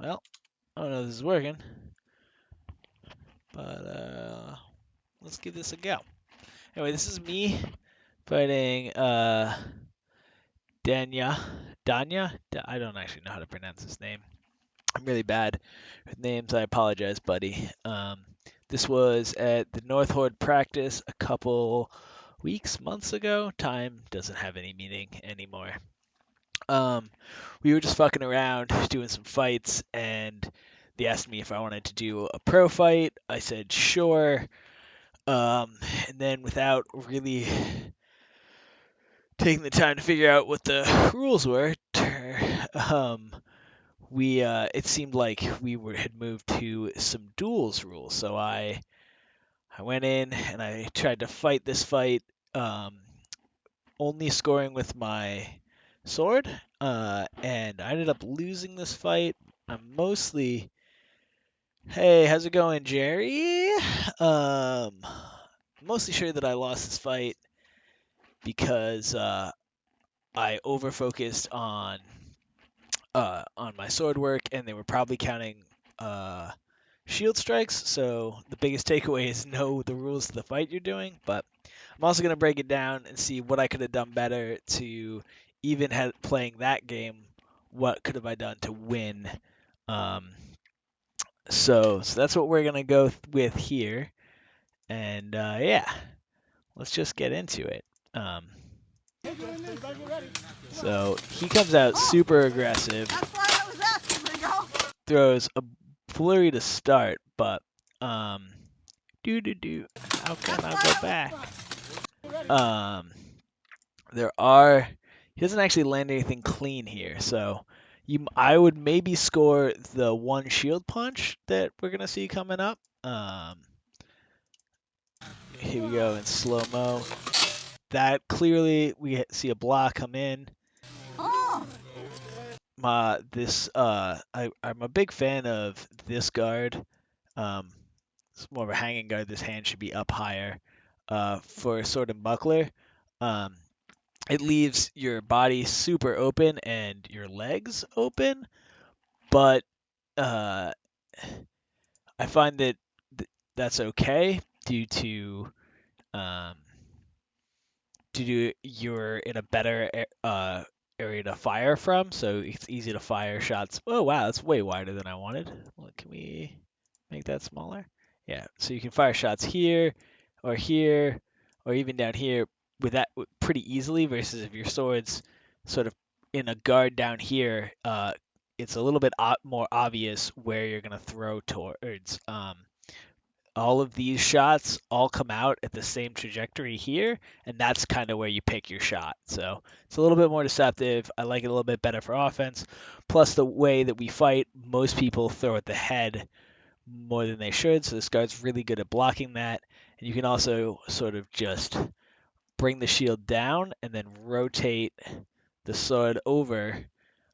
Well, I don't know if this is working, but let's give this a go. Anyway, this is me fighting Danya. Danya? I don't actually know how to pronounce his name. I'm really bad with names. I apologize, buddy. This was at the North Horde practice a couple weeks, months ago. Time doesn't have any meaning anymore. We were just fucking around, doing some fights, and they asked me if I wanted to do a pro fight. I said sure. And then without really taking the time to figure out what the rules were, we it seemed like had moved to some duels rules. So I went in and I tried to fight this fight, only scoring with my sword, and I ended up losing this fight. I'm mostly, hey, how's it going, Jerry? Mostly sure that I lost this fight because I over focused on my sword work, and they were probably counting shield strikes. So the biggest takeaway is know the rules of the fight you're doing. But I'm also going to break it down and see what I could have done better to even playing that game. What could have I done to win? Um, so that's what we're going to go with here. And yeah, let's just get into it. So he comes out super aggressive. That's why I was asking, Ringo. Throws a flurry to start, but how can I go back? He doesn't actually land anything clean here, so I would maybe score the one shield punch that we're gonna see coming up. Here we go in slow mo. That clearly we see a block come in. Oh. I'm a big fan of this guard. It's more of a hanging guard. This hand should be up higher. For a sword and buckler, it leaves your body super open and your legs open, but I find that that's okay due to you're in a better area to fire from, so it's easy to fire shots. Oh wow, that's way wider than I wanted. Well, can we make that smaller? Yeah, so you can fire shots here, or even down here with that pretty easily. Versus if your sword's sort of in a guard down here, it's a little bit more obvious where you're gonna throw towards. All of these shots all come out at the same trajectory here, and that's kind of where you pick your shot. So it's a little bit more deceptive. I like it a little bit better for offense. Plus, the way that we fight, most people throw at the head more than they should, so this guard's really good at blocking that. And you can also sort of just bring the shield down and then rotate the sword over,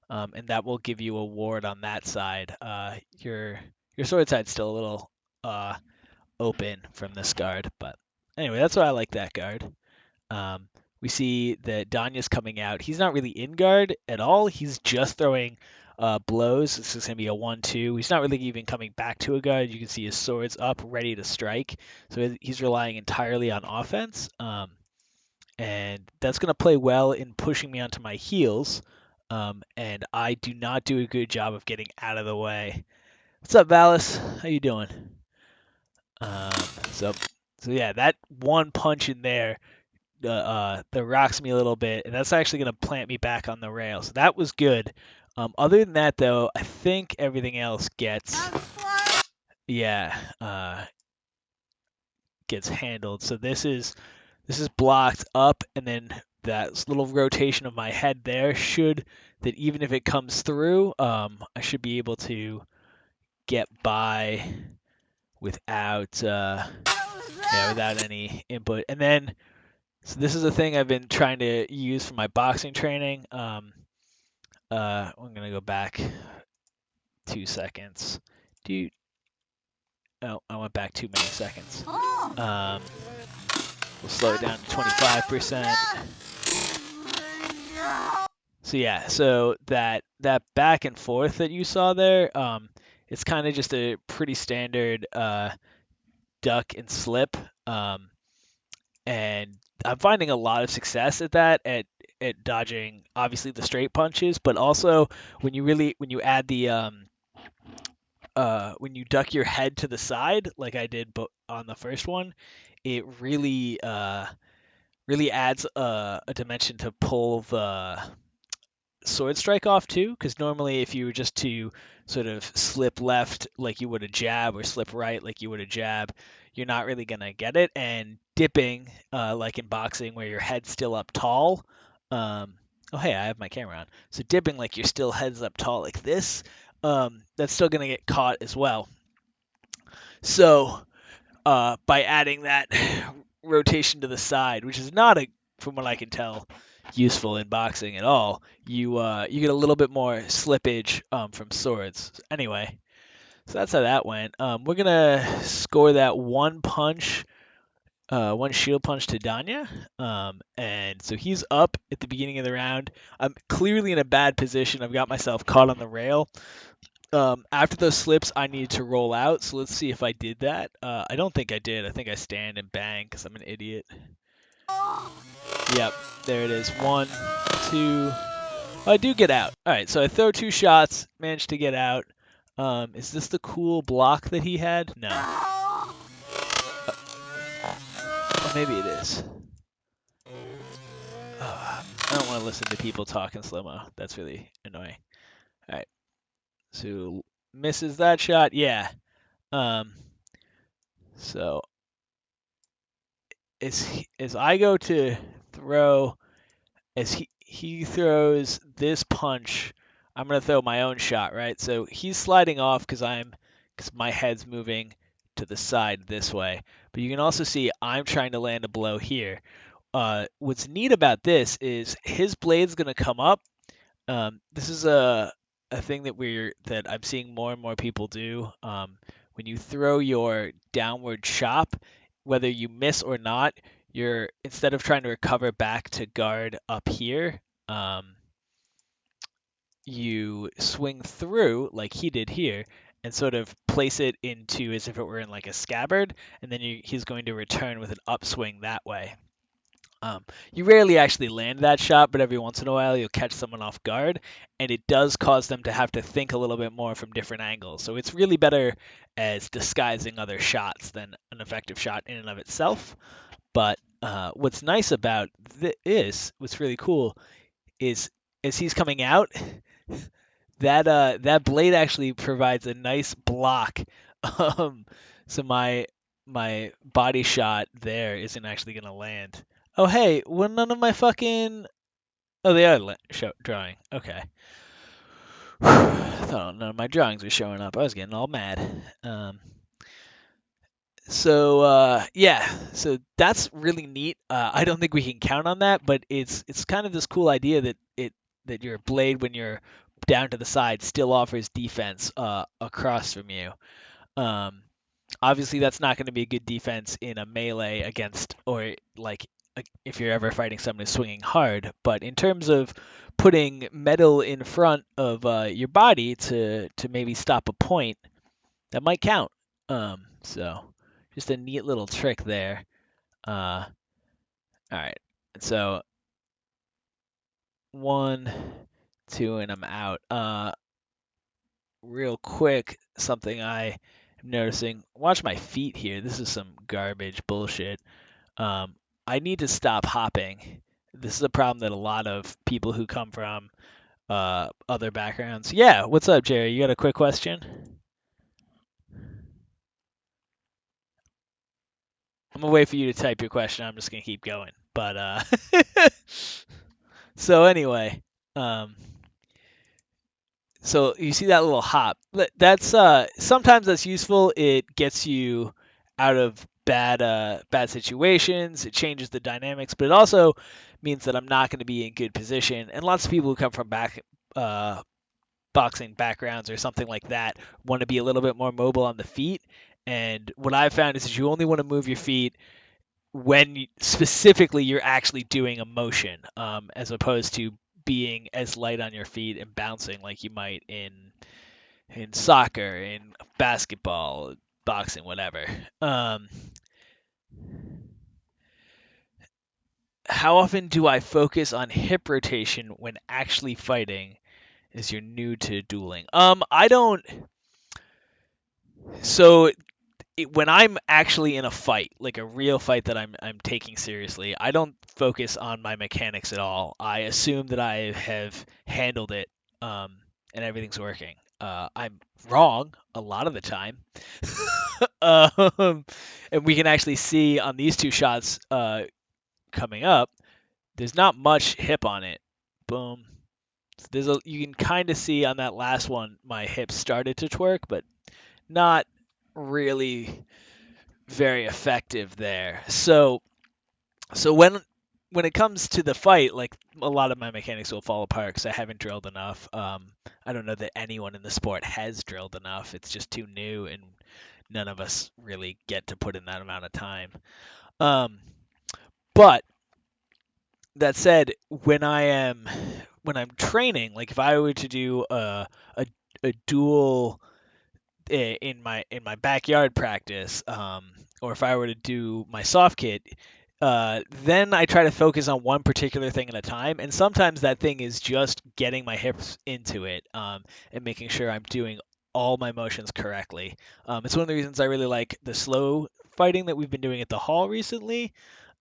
and that will give you a ward on that side. Your sword side's still a little open from this guard. But anyway, that's why I like that guard. We see that Danya's coming out. He's not really in guard at all. He's just throwing blows. This is going to be a 1-2. He's not really even coming back to a guard. You can see his sword's up, ready to strike. So he's relying entirely on offense. And that's going to play well in pushing me onto my heels. And I do not do a good job of getting out of the way. What's up, Valis? How you doing? So yeah, that one punch in there that rocks me a little bit, and that's actually going to plant me back on the rail. So that was good. Other than that, though, I think everything else gets gets handled. So this is blocked up, and then that little rotation of my head there that even if it comes through, I should be able to get by without without any input. And then, so this is a thing I've been trying to use for my boxing training. I'm gonna go back 2 seconds. Oh, I went back too many seconds. We'll slow it down to 25%. So yeah, so that that back and forth that you saw there, it's kind of just a pretty standard duck and slip. Um, and I'm finding a lot of success at that at dodging obviously the straight punches, but also when you add the when you duck your head to the side like I did on the first one, it really adds a dimension to pull the sword strike off too, because normally if you were just to sort of slip left like you would a jab or slip right like you would a jab, you're not really gonna get it. And dipping, like in boxing where your head's still up tall, um, oh hey, I have my camera on. So dipping like your still head's up tall like this, that's still gonna get caught as well. So by adding that rotation to the side, which is not a, from what I can tell, useful in boxing at all. You get a little bit more slippage from swords. Anyway, so that's how that went. We're gonna score that one punch, one shield punch to Danya, and so he's up at the beginning of the round. I'm clearly in a bad position. I've got myself caught on the rail. After those slips, I needed to roll out. So let's see if I did that. I don't think I did. I think I stand and bang because I'm an idiot. Yep, there it is. One, two. Oh, I do get out. All right, so I throw two shots, managed to get out. Is this the cool block that he had? No. Oh, maybe it is. I don't want to listen to people talk in slow mo. That's really annoying. All right, so misses that shot. Yeah. Um, so as I go to throw, as he throws this punch, I'm gonna throw my own shot, right? So he's sliding off because my head's moving to the side this way. But you can also see I'm trying to land a blow here. What's neat about this is his blade's gonna come up. This is a thing that I'm seeing more and more people do. When you throw your downward chop, whether you miss or not, you're instead of trying to recover back to guard up here, you swing through like he did here and sort of place it into as if it were in like a scabbard, and then he's going to return with an upswing that way. You rarely actually land that shot, but every once in a while you'll catch someone off guard, and it does cause them to have to think a little bit more from different angles. So it's really better as disguising other shots than an effective shot in and of itself. But what's nice about this, what's really cool, is as he's coming out, that blade actually provides a nice block. Um, so my body shot there isn't actually gonna land. Oh hey, well none of my fucking oh they are drawing. Okay. I thought none of my drawings were showing up. I was getting all mad. Yeah, so that's really neat. I don't think we can count on that, but it's kind of this cool idea that your blade when you're down to the side still offers defense across from you. Um, Obviously that's not going to be a good defense in a melee against or like if you're ever fighting someone who's swinging hard. But in terms of putting metal in front of your body to maybe stop a point, that might count. So just a neat little trick there. All right. So one, two, and I'm out. Real quick, something I am noticing. Watch my feet here. This is some garbage bullshit. Um, I need to stop hopping. This is a problem that a lot of people who come from other backgrounds. Yeah, what's up, Jerry? You got a quick question? I'm gonna wait for you to type your question. I'm just gonna keep going. But so anyway, um, so you see that little hop. That's sometimes that's useful. It gets you out of bad situations. It changes the dynamics, but it also means that I'm not going to be in good position. And lots of people who come from uh, boxing backgrounds or something like that want to be a little bit more mobile on the feet. And what I've found is that you only want to move your feet when specifically you're actually doing a motion, as opposed to being as light on your feet and bouncing like you might in soccer, in basketball, boxing, whatever. Um, how often do I focus on hip rotation when actually fighting? As you're new to dueling, I don't. So when I'm actually in a fight, like a real fight that I'm taking seriously, I don't focus on my mechanics at all. I assume that I have handled it, and everything's working. I'm wrong a lot of the time, um, and we can actually see on these two shots coming up. There's not much hip on it. Boom. You can kind of see on that last one my hips started to twerk, but not really very effective there. So when it comes to the fight, like a lot of my mechanics will fall apart because I haven't drilled enough. I don't know that anyone in the sport has drilled enough. It's just too new, and none of us really get to put in that amount of time. Um, but that said, when I'm training, like if I were to do a dual in my backyard practice, or if I were to do my soft kit, then I try to focus on one particular thing at a time, and sometimes that thing is just getting my hips into it, and making sure I'm doing all my motions correctly. It's one of the reasons I really like the slow fighting that we've been doing at the hall recently,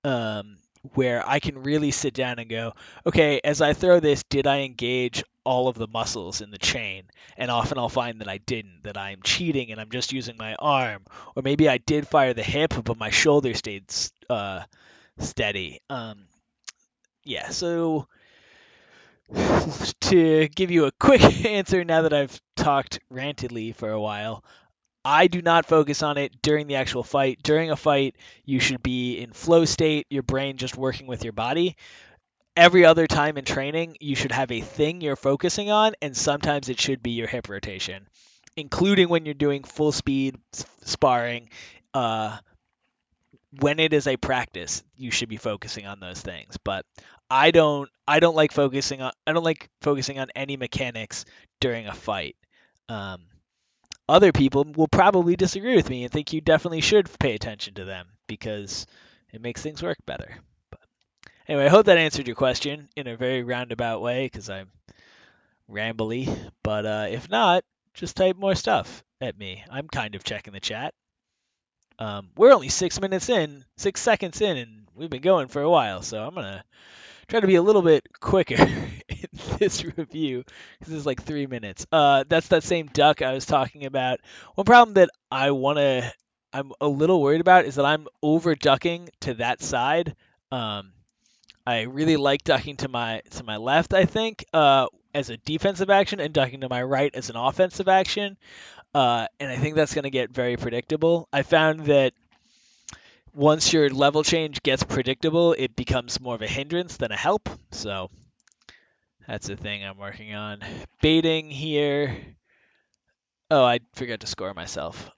um, where I can really sit down and go, okay, as I throw this, did I engage all of the muscles in the chain? And often I'll find that I didn't, that I'm cheating and I'm just using my arm. Or maybe I did fire the hip, but my shoulder stayed steady. Yeah, so to give you a quick answer now that I've talked rantedly for a while, I do not focus on it during the actual fight. During a fight, you should be in flow state, your brain just working with your body. Every other time in training, you should have a thing you're focusing on, and sometimes it should be your hip rotation, including when you're doing full speed sparring. Uh, when it is a practice, you should be focusing on those things. But I don't like focusing on any mechanics during a fight. Um, Other people will probably disagree with me and think you definitely should pay attention to them because it makes things work better. But anyway, I hope that answered your question in a very roundabout way because I'm rambly. But if not, just type more stuff at me. I'm kind of checking the chat. We're only 6 minutes in, 6 seconds in, and we've been going for a while, so I'm gonna try to be a little bit quicker in this review because it's like 3 minutes. That's that same duck I was talking about. One problem that I'm a little worried about is that I'm over ducking to that side. Um, I really like ducking to my left, I think, as a defensive action, and ducking to my right as an offensive action. And I think that's going to get very predictable. I found that once your level change gets predictable, it becomes more of a hindrance than a help. So that's the thing I'm working on. Baiting here. Oh, I forgot to score myself.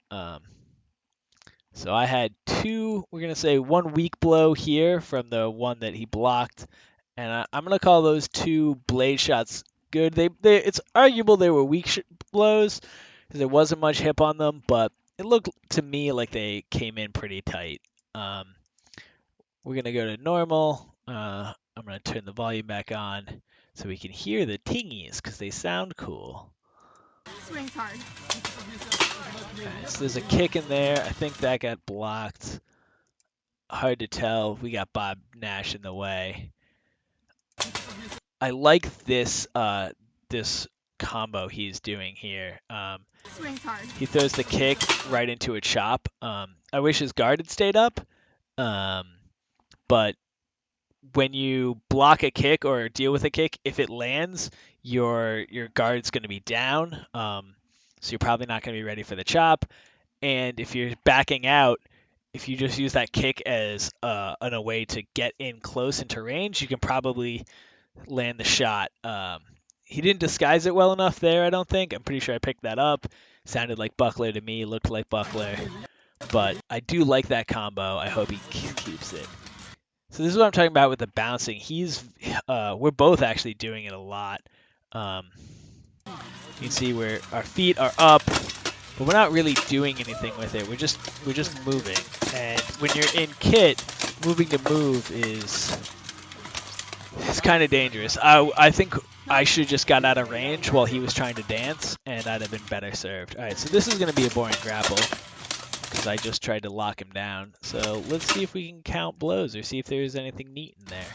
So I had two, we're going to say one weak blow here from the one that he blocked. And I'm going to call those two blade shots good. It's arguable they were weak blows because there wasn't much hip on them, but it looked to me like they came in pretty tight. We're going to go to normal. I'm going to turn the volume back on so we can hear the tingies because they sound cool. Swings hard. Okay, so there's a kick in there. I think that got blocked. Hard to tell. We got Bob Nash in the way. I like this combo he's doing here. Swings hard. He throws the kick right into a chop. I wish his guard had stayed up, but when you block a kick or deal with a kick, if it lands, your guard's going to be down. So you're probably not going to be ready for the chop. And if you're backing out, if you just use that kick as a way to get in close into range, you can probably land the shot. He didn't disguise it well enough there, I don't think. I'm pretty sure I picked that up. Sounded like Buckler to me, looked like Buckler. But I do like that combo. I hope he keeps it. So this is what I'm talking about with the bouncing. We're both actually doing it a lot. You can see where our feet are up, but we're not really doing anything with it. We're just moving. And when you're in kit, moving to move is kind of dangerous. I think I should have just got out of range while he was trying to dance, and I'd have been better served. All right, so this is going to be a boring grapple because I just tried to lock him down. So let's see if we can count blows or see if there's anything neat in there.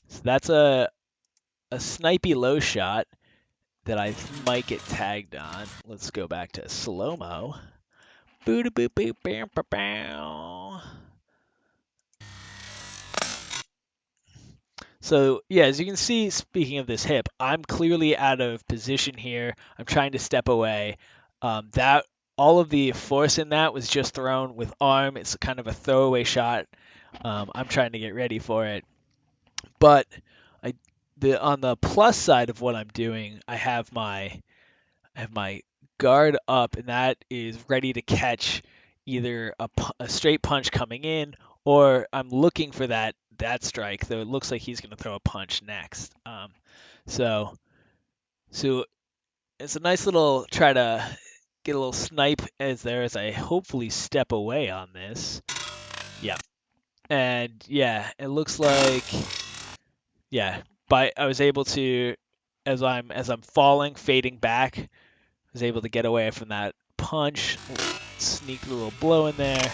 So that's a snipey low shot that I might get tagged on. Let's go back to slow-mo. Boo boop boop bam ba bow. So yeah, as you can see, speaking of this hip, I'm clearly out of position here. I'm trying to step away. That all of the force in that was just thrown with arm. It's kind of a throwaway shot. I'm trying to get ready for it. But on the plus side of what I'm doing, I have my guard up, and that is ready to catch either a straight punch coming in, or I'm looking for that strike. Though it looks like he's going to throw a punch next. So so it's a nice little try to get a little snipe as I hopefully step away on this. Yeah, and yeah, it looks like yeah. I was able to as I'm falling, fading back, was able to get away from that punch, sneak a little blow in there.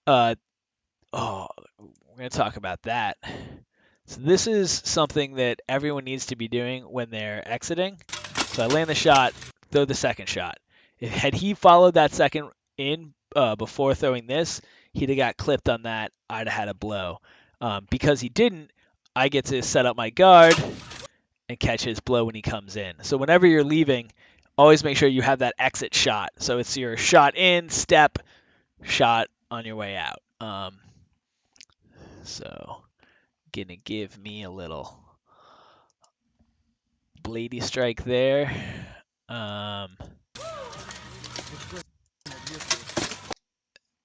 Uh, oh, we're gonna talk about that. So this is something that everyone needs to be doing when they're exiting. So I land the shot, throw the second shot. Had he followed that second in before throwing this, he'd have got clipped on that. I'd have had a blow. Because he didn't, I get to set up my guard and catch his blow when he comes in. So whenever you're leaving, always make sure you have that exit shot. So it's your shot in, step, shot on your way out. So gonna give me a little bladey strike there.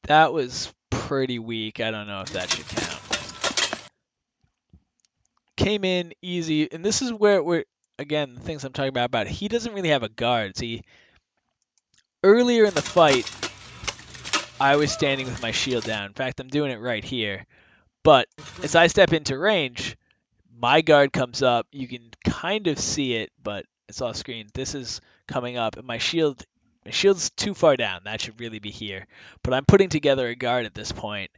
That was pretty weak. I don't know if that should count. Came in easy, and this is where we're again the things I'm talking about. He doesn't really have a guard. See, earlier in the fight, I was standing with my shield down. In fact, I'm doing it right here. But as I step into range, my guard comes up. You can kind of see it, but it's off screen. This is coming up, and my shield's too far down. That should really be here. But I'm putting together a guard at this point.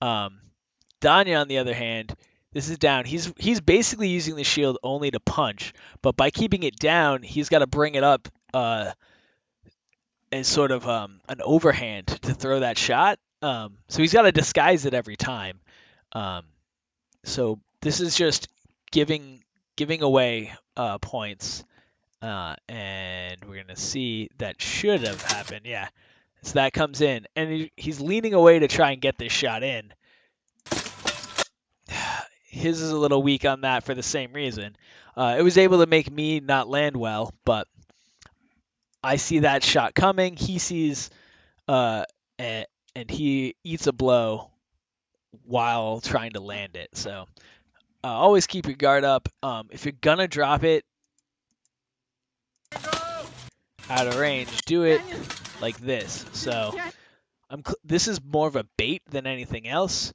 Danya, on the other hand, this is down. He's basically using the shield only to punch, but by keeping it down, he's got to bring it up as sort of an overhand to throw that shot. So he's got to disguise it every time. So this is just giving away points, and we're gonna see that should have happened. Yeah, so that comes in, and he's leaning away to try and get this shot in. His is a little weak on that for the same reason. It was able to make me not land well, but I see that shot coming. He sees, and he eats a blow while trying to land it. So always keep your guard up. If you're gonna drop it out of range, do it like this. So this is more of a bait than anything else.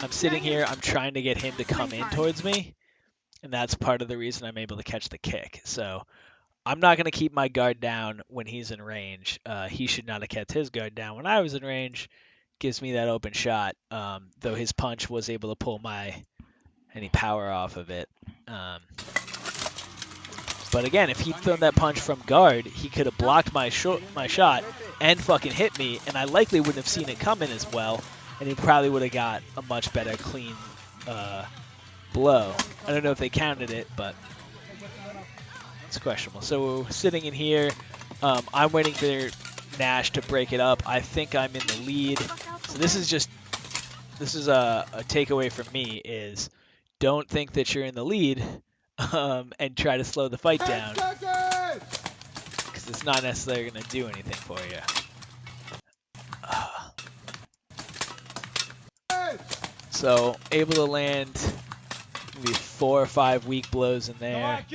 I'm sitting here. I'm trying to get him to come in towards me, and that's part of the reason I'm able to catch the kick. So I'm not going to keep my guard down when he's in range. He should not have kept his guard down when I was in range. Gives me that open shot, though his punch was able to pull any power off of it. But again, if he'd thrown that punch from guard, he could have blocked my shot and fucking hit me, and I likely wouldn't have seen it coming as well, and he probably would have got a much better clean blow. I don't know if they counted it, but it's questionable. So we're sitting in here. I'm waiting for Nash to break it up. I think I'm in the lead. So this is a takeaway from me is don't think that you're in the lead and try to slow the fight down because it's not necessarily going to do anything for you. So able to land maybe 4 or 5 weak blows in there.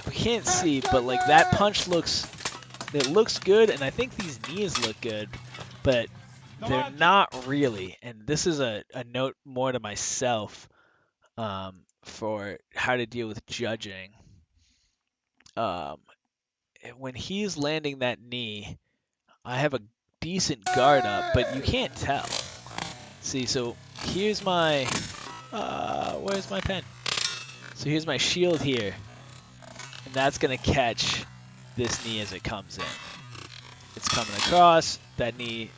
We can't see, but like that punch looks good, and I think these knees look good, but they're not really. And this is a note more to myself for how to deal with judging. Um, when he's landing that knee, I have a decent guard up, but you can't tell. See, so here's my, where's my pen? So here's my shield here, and that's gonna catch this knee as it comes in. It's coming across, that knee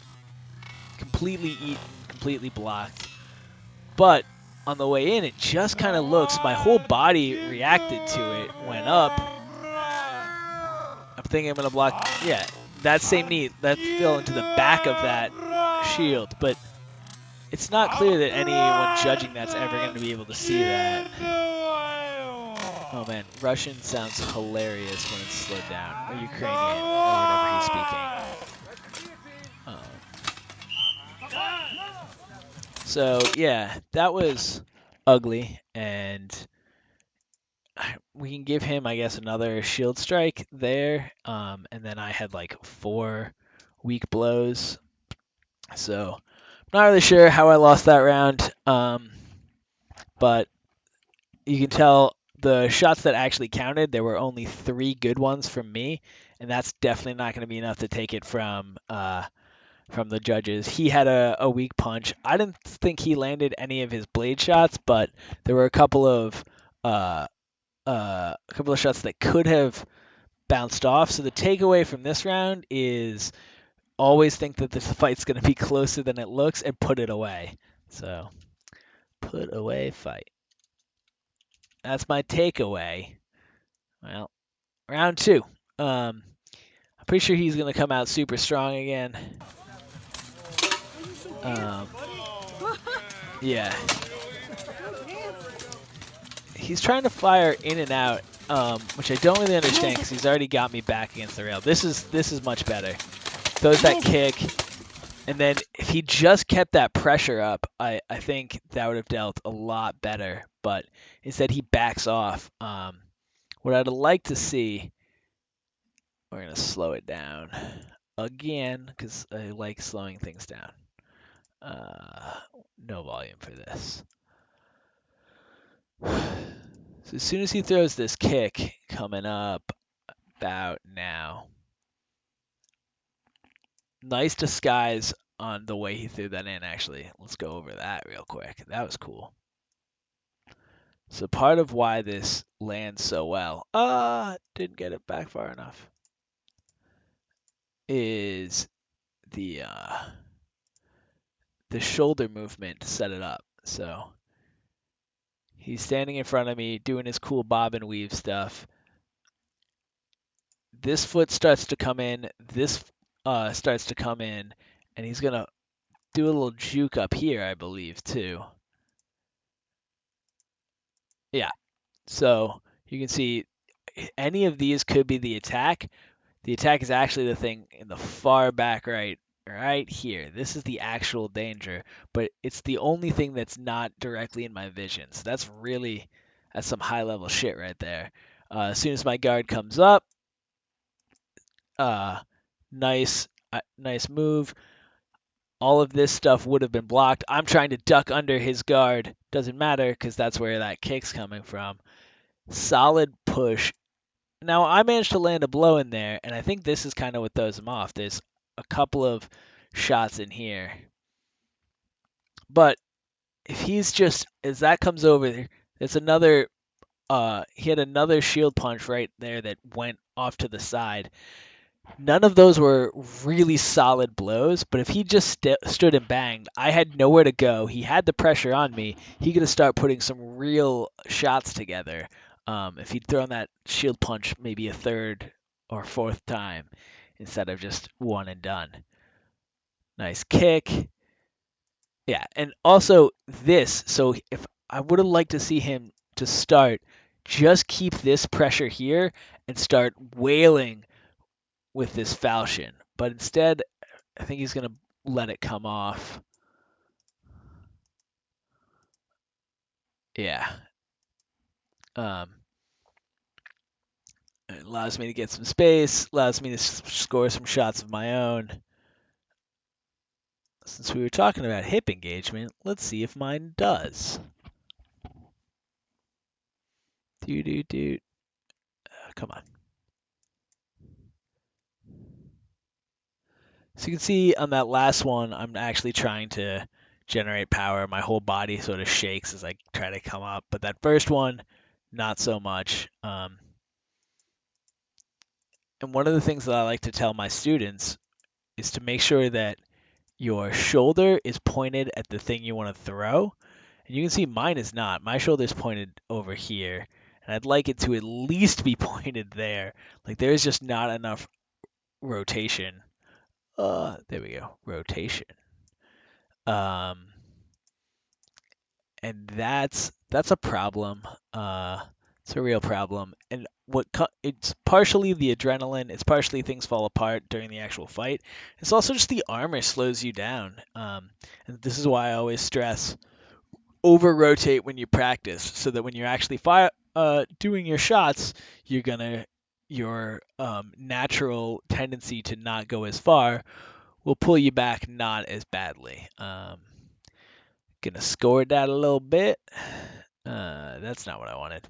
completely eaten, completely blocked. But on the way in, it just kind of looks, my whole body reacted to it, went up. I'm thinking I'm gonna block, yeah, that same knee, that fell into the back of that shield, but it's not clear that anyone judging that's ever going to be able to see that. Oh man, Russian sounds hilarious when it's slowed down, or Ukrainian, or whatever he's speaking. So yeah, that was ugly, and we can give him, I guess, another shield strike there, and then I had like 4 weak blows. So not really sure how I lost that round, but you can tell the shots that actually counted, there were only 3 good ones from me, and that's definitely not going to be enough to take it from the judges. He had a weak punch. I didn't think he landed any of his blade shots, but there were a couple of shots that could have bounced off. So the takeaway from this round is always think that this fight's going to be closer than it looks and put it away. So put away fight. That's my takeaway. Well, round 2. I'm pretty sure he's going to come out super strong again. Yeah. He's trying to fire in and out, which I don't really understand because he's already got me back against the rail. This is much better. Throws that kick, and then if he just kept that pressure up, I think that would have dealt a lot better. But instead he backs off. What I'd like to see, we're going to slow it down again because I like slowing things down. No volume for this. So as soon as he throws this kick coming up about now, nice disguise on the way he threw that in, actually. Let's go over that real quick. That was cool. So part of why this lands so well, didn't get it back far enough, is the shoulder movement to set it up. So he's standing in front of me doing his cool bob and weave stuff. This foot starts to come in, this starts to come in, and he's going to do a little juke up here, I believe, too. Yeah, so you can see any of these could be the attack. The attack is actually the thing in the far back right here. This is the actual danger, but it's the only thing that's not directly in my vision. So that's some high level shit right there. As soon as my guard comes up, nice move. All of this stuff would have been blocked. I'm trying to duck under his guard. Doesn't matter because that's where that kick's coming from. Solid push. Now, I managed to land a blow in there, and I think this is kind of what throws him off. There's a couple of shots in here. But if he's just, as that comes over, there's another, he had another shield punch right there that went off to the side. None of those were really solid blows, but if he just stood and banged, I had nowhere to go. He had the pressure on me. He could have started putting some real shots together. If he'd thrown that shield punch maybe a 3rd or 4th time instead of just one and done. Nice kick. Yeah, and also this. So if I would have liked to see him to start, just keep this pressure here and start wailing with this falchion, but instead I think he's going to let it come off. Yeah. Um, it allows me to get some space, allows me to score some shots of my own. Since we were talking about hip engagement, let's see if mine does. Do do do. Come on. So you can see on that last one, I'm actually trying to generate power. My whole body sort of shakes as I try to come up. But that first one, not so much. And one of the things that I like to tell my students is to make sure that your shoulder is pointed at the thing you want to throw. And you can see mine is not. My shoulder is pointed over here. And I'd like it to at least be pointed there. Like there is just not enough rotation. There we go. Rotation. Um, and that's a problem. It's a real problem. And it's partially the adrenaline. It's partially things fall apart during the actual fight. It's also just the armor slows you down. And this is why I always stress over rotate when you practice, so that when you're actually doing your shots, your natural tendency to not go as far will pull you back not as badly. Gonna score that a little bit. That's not what I wanted.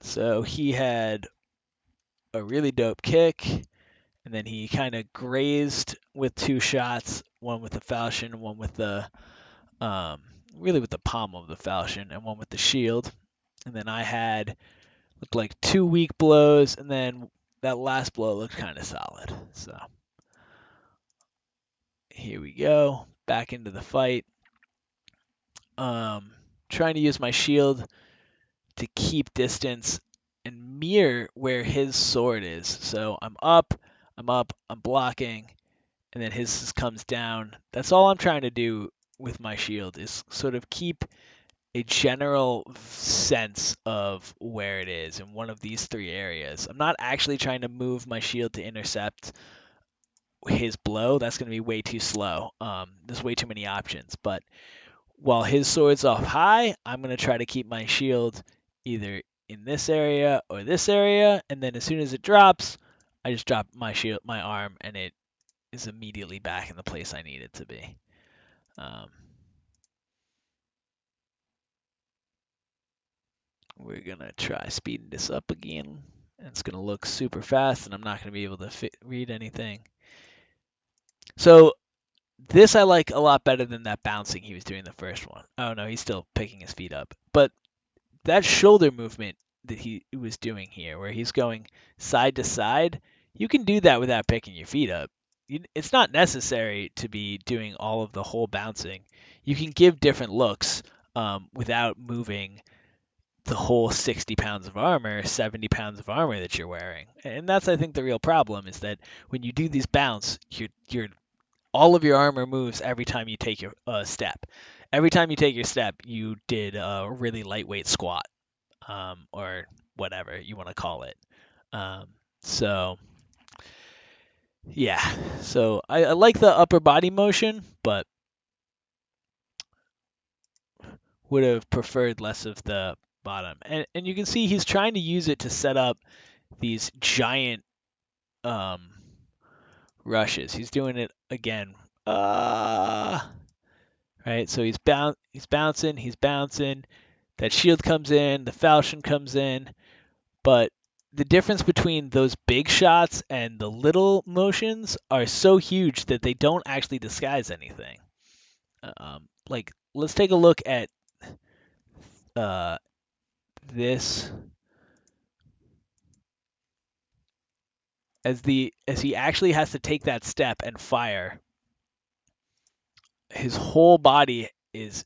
So he had a really dope kick, and then he kind of grazed with two shots, one with the falchion, one with the really with the palm of the falchion, and one with the shield. And then I had looked like two weak blows, and then that last blow looked kind of solid. So here we go, back into the fight. Trying to use my shield to keep distance and mirror where his sword is. So I'm up, I'm blocking, and then his comes down. That's all I'm trying to do with my shield is sort of keep a general sense of where it is in one of these three areas. I'm not actually trying to move my shield to intercept his blow. That's going to be way too slow. There's way too many options. But while his sword's off high, I'm going to try to keep my shield either in this area or this area, and then as soon as it drops, I just drop my arm, and it is immediately back in the place I need it to be. We're gonna try speeding this up again, and it's gonna look super fast, and I'm not gonna be able to read anything. So this I like a lot better than that bouncing he was doing the first one. Oh no, he's still picking his feet up, but that shoulder movement that he was doing here, where he's going side to side, you can do that without picking your feet up. It's not necessary to be doing all of the whole bouncing. You can give different looks without moving the whole 60 pounds of armor, 70 pounds of armor that you're wearing. And that's, I think, the real problem is that when you do these bounce, you're all of your armor moves every time you take your step. Every time you take your step, you did a really lightweight squat, or whatever you want to call it. Um, so, yeah. So I like the upper body motion, but would have preferred less of the bottom. And you can see he's trying to use it to set up these giant um, rushes. He's doing it again. Right. So he's bouncing. That shield comes in. The falchion comes in. But the difference between those big shots and the little motions are so huge that they don't actually disguise anything. Like, let's take a look at uh, this as he actually has to take that step and fire. His whole body is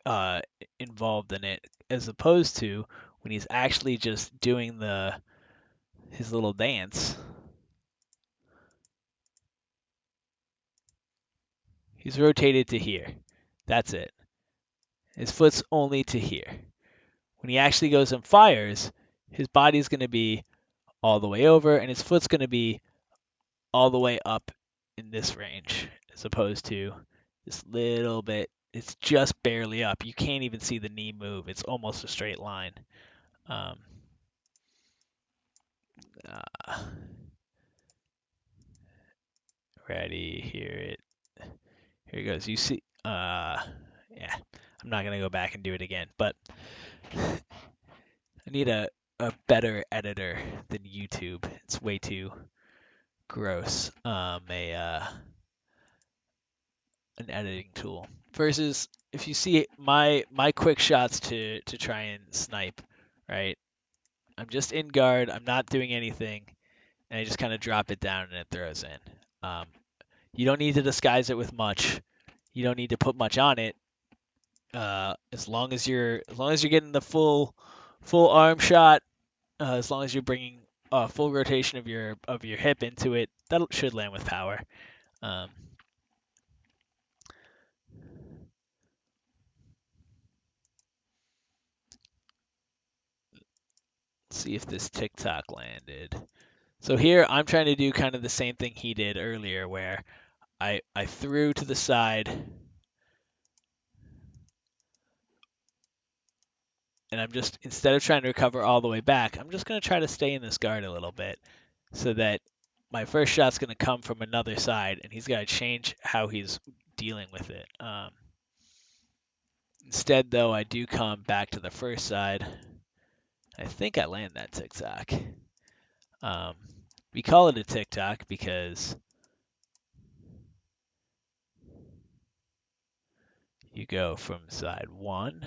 uh, involved in it, as opposed to when he's actually just doing his little dance. He's rotated to here. That's it. His foot's only to here. When he actually goes and fires, his body's going to be all the way over, and his foot's going to be all the way up in this range, as opposed to This little bit. It's just barely up. You can't even see the knee move. It's almost a straight line. Um, uh, ready, here it here it goes. You see yeah. I'm not gonna go back and do it again, but I need a better editor than YouTube. It's way too gross. An editing tool versus if you see my quick shots to try and snipe, right? I'm just in guard. I'm not doing anything, and I just kind of drop it down and it throws in. You don't need to disguise it with much. You don't need to put much on it. As long as you're getting the full arm shot, as long as you're bringing a full rotation of your hip into it, that should land with power. Um, let's see if this TikTok landed. So here I'm trying to do kind of the same thing he did earlier, where I threw to the side, and I'm just instead of trying to recover all the way back, I'm just going to try to stay in this guard a little bit, so that my first shot's going to come from another side, and he's got to change how he's dealing with it. Instead, though, I do come back to the first side. I think I land that TikTok. Um, we call it a TikTok because you go from side one.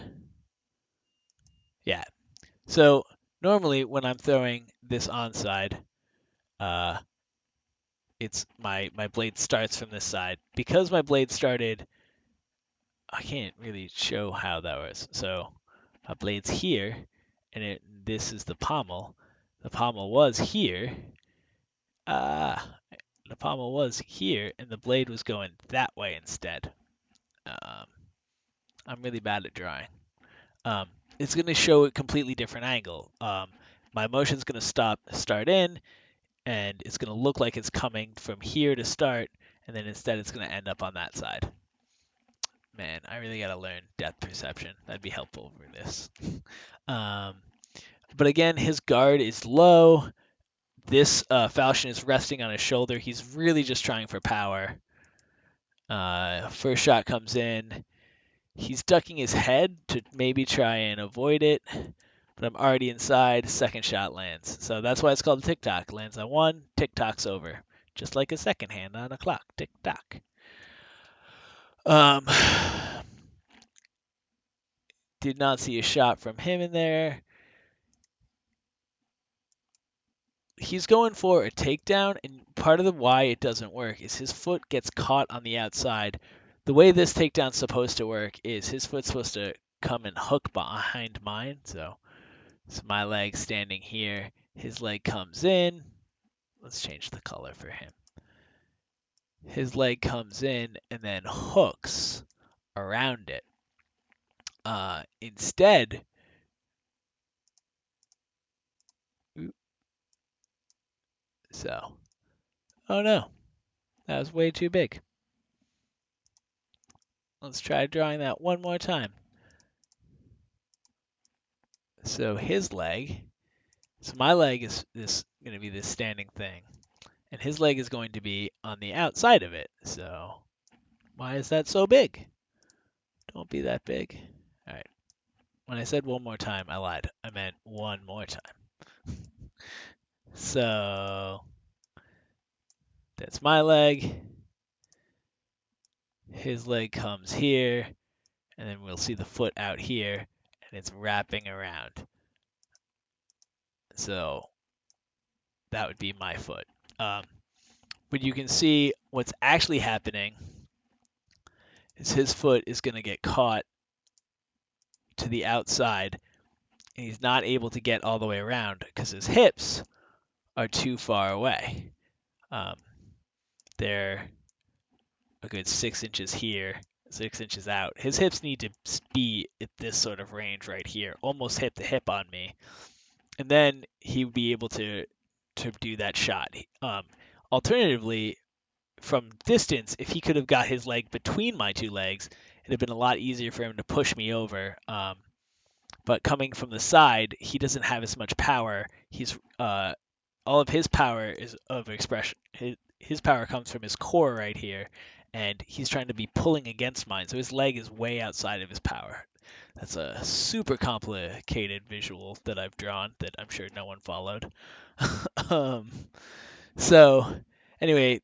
Yeah. So normally when I'm throwing this onside, uh, it's my blade starts from this side. Because my blade started, I can't really show how that was. So my blade's here, and this is the pommel. The pommel was here. Ah, the pommel was here, and the blade was going that way instead. Um, I'm really bad at drawing. Um, it's going to show a completely different angle. My motion's going to start in, and it's going to look like it's coming from here to start, and then instead it's going to end up on that side. Man, I really got to learn depth perception. That'd be helpful for this. um, but again, his guard is low. This falchion is resting on his shoulder. He's really just trying for power. First shot comes in. He's ducking his head to maybe try and avoid it, but I'm already inside. Second shot lands. So that's why it's called a tick-tock. Lands on one, tick-tock's over. Just like a second hand on a clock. Tick-tock. Um, did not see a shot from him in there. He's going for a takedown, and part of the why it doesn't work is his foot gets caught on the outside. The way this takedown's supposed to work is his foot's supposed to come and hook behind mine. So it's my leg standing here. His leg comes in. Let's change the color for him. His leg comes in and then hooks around it. Instead, so, oh no, that was way too big. Let's try drawing that one more time. So his leg, so my leg is going to be this standing thing, and his leg is going to be on the outside of it. So why is that so big? Don't be that big. All right. When I said one more time, I lied. I meant one more time. So that's my leg. His leg comes here, and then we'll see the foot out here, and it's wrapping around. So that would be my foot. But you can see what's actually happening is his foot is going to get caught to the outside, and he's not able to get all the way around because his hips are too far away. They're a good 6 inches here, 6 inches out. His hips need to be at this sort of range right here, almost hip to hip on me, and then he would be able to do that shot. Alternatively, from distance, if he could have got his leg between my two legs, it'd have been a lot easier for him to push me over. But coming from the side, he doesn't have as much power. He's all of his power is of expression. His power comes from his core right here, and he's trying to be pulling against mine. So his leg is way outside of his power. That's a super complicated visual that I've drawn that I'm sure no one followed. um, so anyway,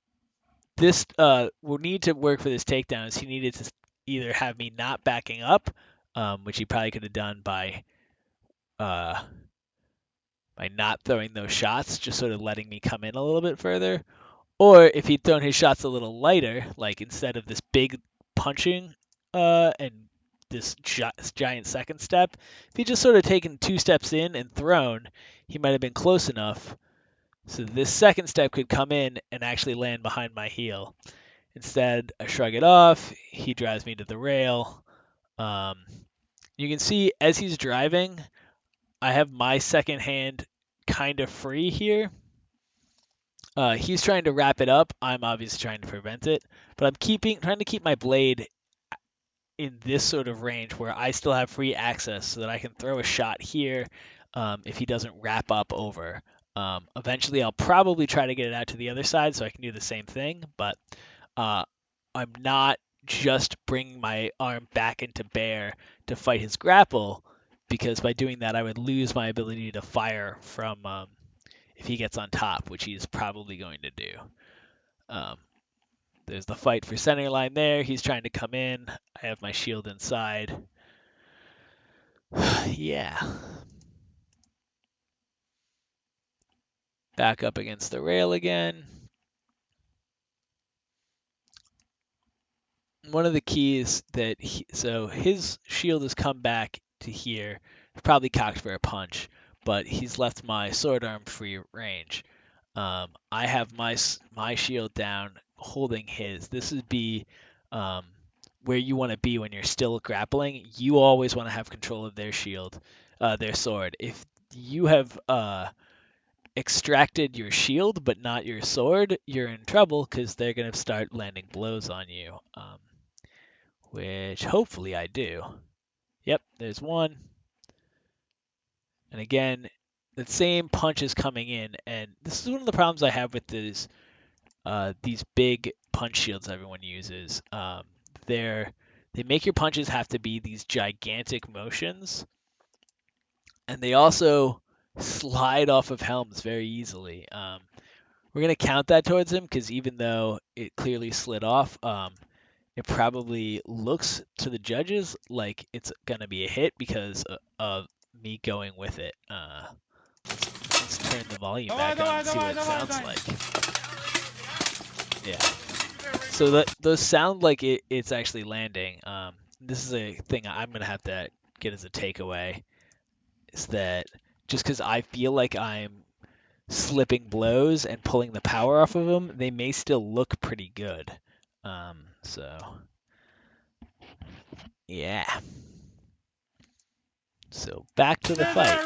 this will need to work for this takedown. Is he needed to either have me not backing up, which he probably could have done uh, by not throwing those shots, just sort of letting me come in a little bit further. Or if he'd thrown his shots a little lighter, like instead of this big punching and this giant second step, if he'd just sort of taken 2 steps in and thrown, he might have been close enough so this second step could come in and actually land behind my heel. Instead, I shrug it off. He drives me to the rail. Um, you can see as he's driving, I have my second hand kind of free here. He's trying to wrap it up. I'm obviously trying to prevent it, but I'm trying to keep my blade in this sort of range where I still have free access so that I can throw a shot here if he doesn't wrap up over. Eventually, I'll probably try to get it out to the other side so I can do the same thing, but I'm not just bringing my arm back into bear to fight his grapple, because by doing that, I would lose my ability to fire from if he gets on top, which he's probably going to do. There's the fight for center line there. He's trying to come in. I have my shield inside. Yeah. Back up against the rail again. One of the keys that so his shield has come back to here, probably cocked for a punch, but he's left my sword arm free range. I have my shield down, holding his. This would be where you want to be when you're still grappling. You always want to have control of their shield, their sword. If you have extracted your shield but not your sword, you're in trouble because they're going to start landing blows on you, which hopefully I do. Yep, there's one. And again, the same punch is coming in, and this is one of the problems I have with these big punch shields everyone uses. They make your punches have to be these gigantic motions, and they also slide off of helms very easily. We're gonna count that towards him because even though it clearly slid off, it probably looks to the judges like it's gonna be a hit because of me going with it. Let's turn the volume back on and see what it sounds like. Yeah. So those sound like it's actually landing. This is a thing I'm gonna have to get as a takeaway. Is that just because I feel like I'm slipping blows and pulling the power off of them, they may still look pretty good. So yeah. So back to the fight.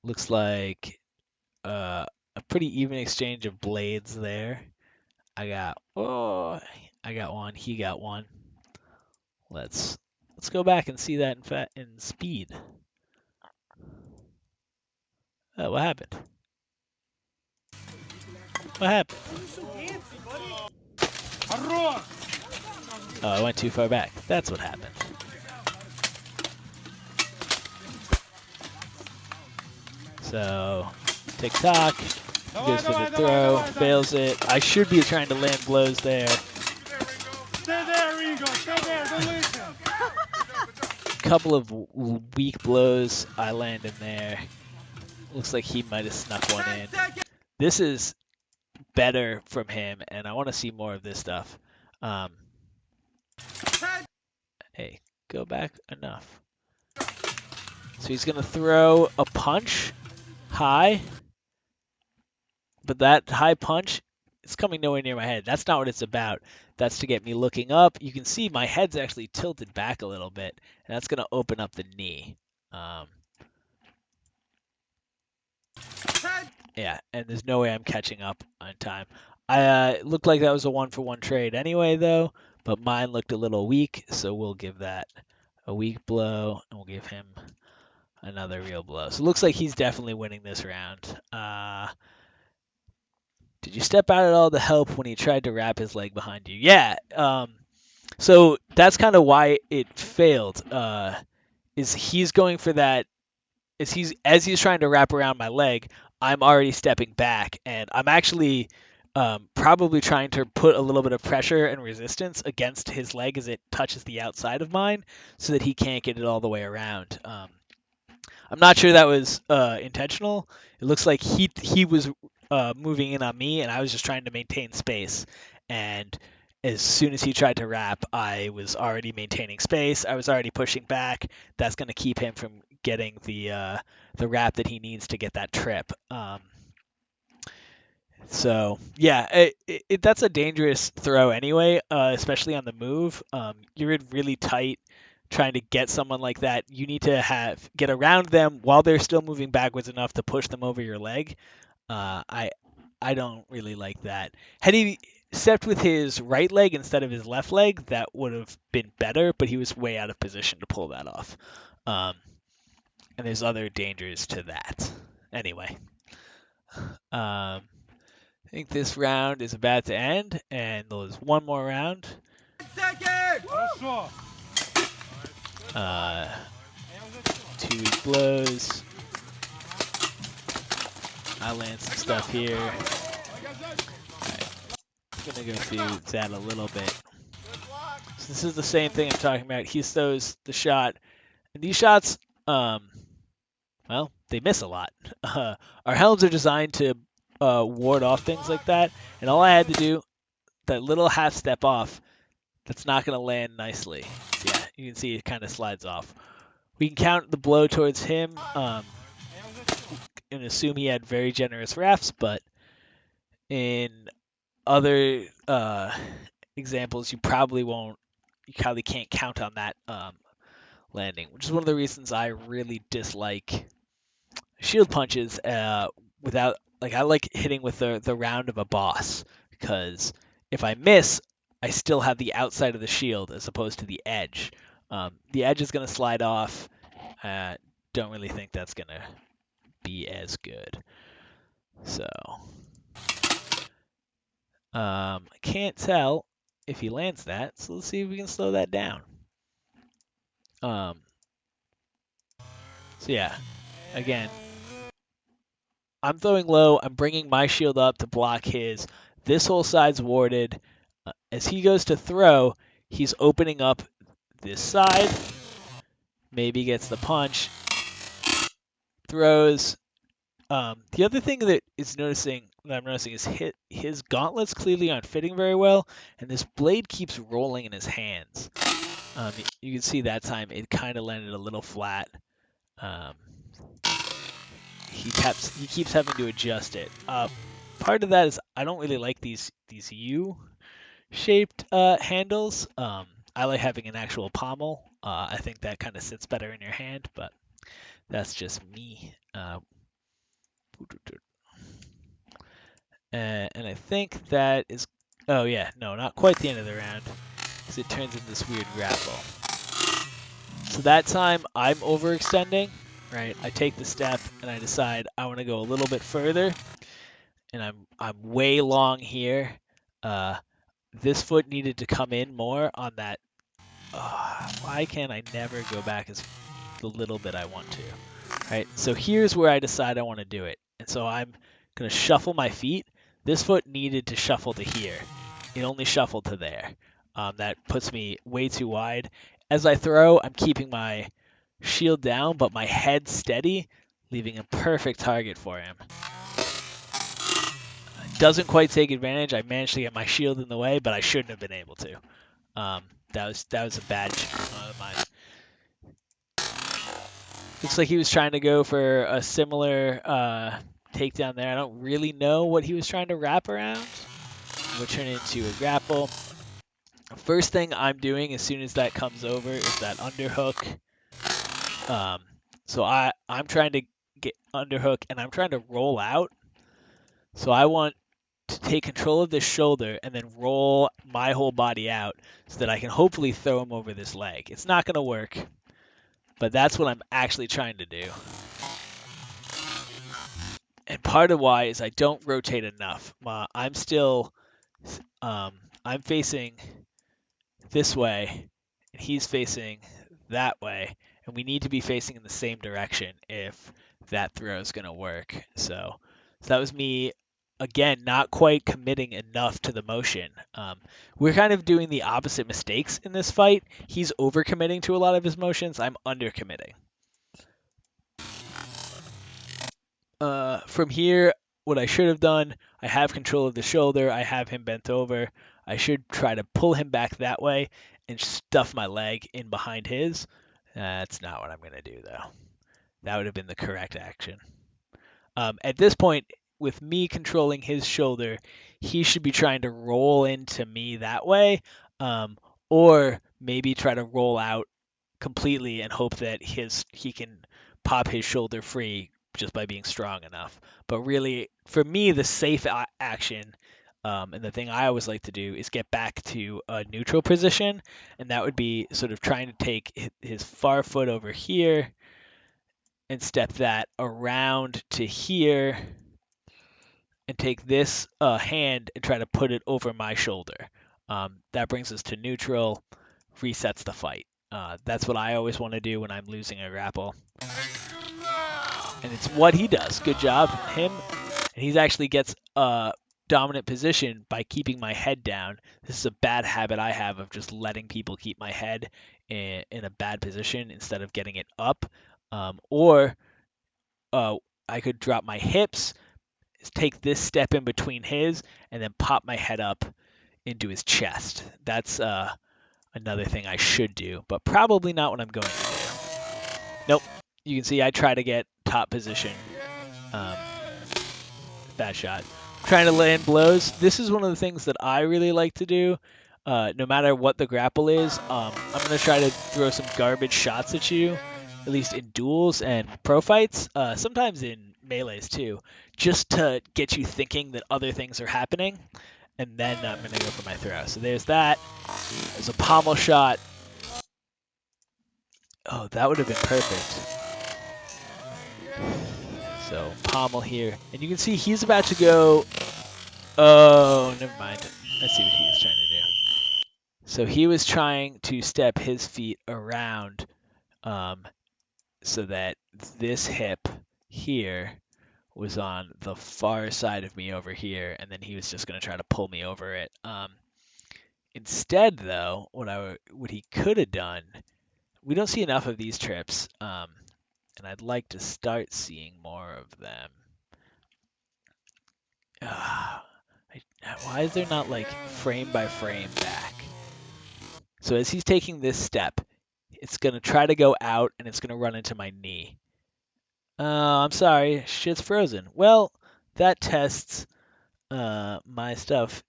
Looks like a pretty even exchange of blades there. I got one. He got one. Let's go back and see that in speed. What happened? What happened? Oh, I went too far back. That's what happened. So, tick-tock. Goes for the throw. Fails it. I should be trying to land blows there. Stay there, Ringo. Stay there. Don't listen. Couple of weak blows I land in there. Looks like he might have snuck one in. This is better from him, and I want to see more of this stuff. Hey, go back enough. So he's going to throw a punch high, but that high punch is coming nowhere near my head. That's not what it's about. That's to get me looking up. You can see my head's actually tilted back a little bit, and that's going to open up the knee. Yeah, and there's no way I'm catching up on time. It looked like that was a 1-for-1 trade anyway, though, but mine looked a little weak, so we'll give that a weak blow, and we'll give him another real blow. So it looks like he's definitely winning this round. Did you step out at all to help when he tried to wrap his leg behind you? Yeah. So that's kind of why it failed. Is he's going for that? Is he's trying to wrap around my leg? I'm already stepping back, and I'm actually probably trying to put a little bit of pressure and resistance against his leg as it touches the outside of mine, so that he can't get it all the way around. I'm not sure that was intentional. It looks like he was moving in on me, and I was just trying to maintain space. And as soon as he tried to wrap, I was already maintaining space. I was already pushing back. That's going to keep him from getting the wrap that he needs to get that trip. So yeah, that's a dangerous throw anyway, especially on the move. You're in really tight, trying to get someone like that. You need to get around them while they're still moving backwards enough to push them over your leg. I don't really like that. Had he stepped with his right leg instead of his left leg, that would have been better. But he was way out of position to pull that off. Um, and there's other dangers to that. Anyway. I think this round is about to end, and there's one more round. Хорошо. Uh, 2 weak blows. I'll land some stuff here. Alright. I'm gonna go through that a little bit. So this is the same thing I'm talking about. He throws the shot, and these shots, well, they miss a lot. Our helms are designed to ward off things like that, and all I had to do, that little half step off, that's not going to land nicely. So yeah, you can see it kind of slides off. We can count the blow towards him and assume he had very generous refs, but in other examples, you probably can't count on that landing, which is one of the reasons I really dislike shield punches without, like, I like hitting with the round of a boss, because if I miss, I still have the outside of the shield as opposed to the edge. The edge is going to slide off. Don't really think that's going to be as good. So I can't tell if he lands that, so let's see if we can slow that down. So yeah, again, I'm throwing low. I'm bringing my shield up to block his. This whole side's warded. As he goes to throw, he's opening up this side. Maybe gets the punch. Throws. The other thing that I'm noticing is his gauntlets clearly aren't fitting very well, and this blade keeps rolling in his hands. You can see that time it kind of landed a little flat. He keeps having to adjust it. Part of that is I don't really like these U-shaped handles. I like having an actual pommel. I think that kind of sits better in your hand, but that's just me. And I think that is... Oh, yeah. No, not quite the end of the round, because it turns into this weird grapple. So that time, I'm overextending, right? I take the step, and I decide I want to go a little bit further, and I'm way long here. This foot needed to come in more on that. Why can't I never go back as the little bit I want to? Right, so here's where I decide I want to do it. And so I'm going to shuffle my feet. This foot needed to shuffle to here. It only shuffled to there. That puts me way too wide. As I throw, I'm keeping my shield down, but my head steady, leaving a perfect target for him. Doesn't quite take advantage. I managed to get my shield in the way, but I shouldn't have been able to. That was a bad shot of mine. Looks like he was trying to go for a similar takedown there. I don't really know what he was trying to wrap around. We'll turn it into a grapple. First thing I'm doing as soon as that comes over is that underhook. So I'm trying to get underhook, and I'm trying to roll out So I want to take control of this shoulder and then roll my whole body out so that I can hopefully throw him over this leg. It's not going to work, but that's what I'm actually trying to do. And part of why is I don't rotate enough. I'm still, I'm facing this way, and he's facing that way, and we need to be facing in the same direction if that throw is going to work. So that was me, again, not quite committing enough to the motion. We're kind of doing the opposite mistakes in this fight. He's overcommitting to a lot of his motions. I'm undercommitting. From here, what I should have done, I have control of the shoulder. I have him bent over. I should try to pull him back that way and stuff my leg in behind his. That's not what I'm going to do, though. That would have been the correct action. At this point, with me controlling his shoulder, he should be trying to roll into me that way, or maybe try to roll out completely and hope that he can pop his shoulder free just by being strong enough. But really, for me, the safe action and the thing I always like to do is get back to a neutral position, and that would be sort of trying to take his far foot over here and step that around to here and take this hand and try to put it over my shoulder. That brings us to neutral, resets the fight. That's what I always want to do when I'm losing a grapple. And it's what he does. Good job, him. And he actually gets a dominant position by keeping my head down. This is a bad habit I have of just letting people keep my head in a bad position instead of getting it up. Or I could drop my hips, take this step in between his, and then pop my head up into his chest. That's another thing I should do, but probably not what I'm going to do. Nope. You can see I try to get top position. Bad shot. Trying to land blows. This is one of the things that I really like to do. No matter what the grapple is, I'm going to try to throw some garbage shots at you, at least in duels and pro fights, sometimes in melees too, just to get you thinking that other things are happening, and then I'm going to go for my throw. So there's that. There's a pommel shot. Oh, that would have been perfect. So pommel here, and you can see he's about to go. Oh, never mind. Let's see what he was trying to do. So he was trying to step his feet around, so that this hip here was on the far side of me over here, and then he was just going to try to pull me over it. Instead, though, what he could have done, we don't see enough of these trips, and I'd like to start seeing more of them. Why is there not like frame by frame back? So as he's taking this step, it's going to try to go out and it's going to run into my knee. I'm sorry, shit's frozen. Well, that tests my stuff.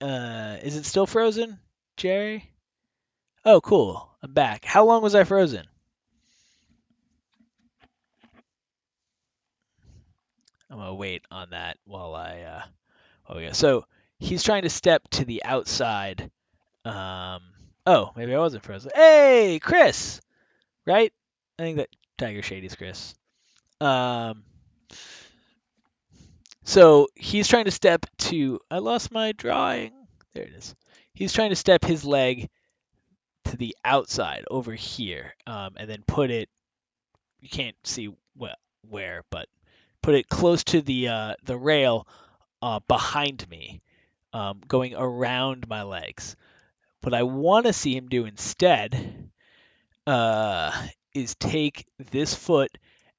Is it still frozen, Jerry? Oh, cool. I'm back. How long was I frozen? I'm going to wait on that while we go. So he's trying to step to the outside. Oh, maybe I wasn't frozen. Hey, Chris! Right? I think that Tiger Shady's Chris. So he's trying to step to. I lost my drawing. There it is. He's trying to step his leg to the outside over here, and then put it. You can't see where, but put it close to the rail behind me, going around my legs. What I want to see him do instead is take this foot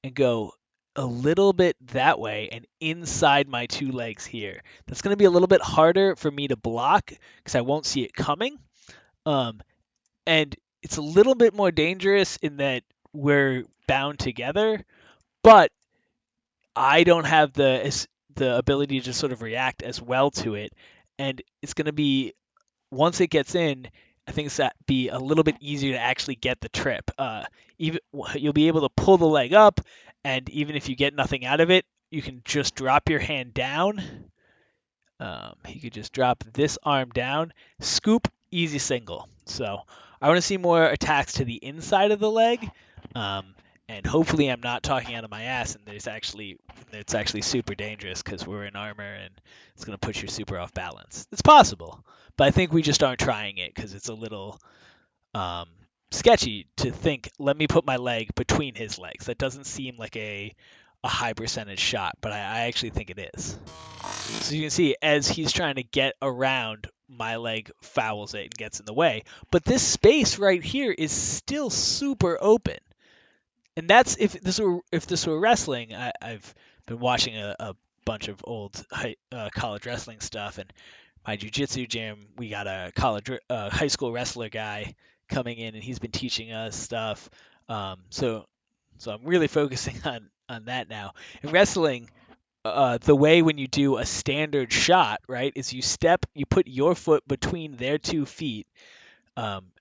and go a little bit that way and inside my two legs here. That's going to be a little bit harder for me to block because I won't see it coming. And it's a little bit more dangerous in that we're bound together, but I don't have the ability to just sort of react as well to it. And it's going to be, once it gets in, I think it's that be a little bit easier to actually get the trip. Even you'll be able to pull the leg up, and even if you get nothing out of it, you can just drop your hand down. He could just drop this arm down, scoop, easy single. So I want to see more attacks to the inside of the leg, and hopefully I'm not talking out of my ass and it's actually super dangerous because we're in armor and it's going to put your super off balance. It's possible, but I think we just aren't trying it because it's a little sketchy to think, let me put my leg between his legs. That doesn't seem like a high percentage shot, but I actually think it is. So you can see as he's trying to get around, my leg fouls it and gets in the way. But this space right here is still super open. And that's if this were wrestling. I've been watching a bunch of old college wrestling stuff, and my jiu-jitsu gym, we got a high school wrestler guy coming in, and he's been teaching us stuff. So I'm really focusing on that now. In wrestling, the way when you do a standard shot, right, is you put your foot between their 2 feet.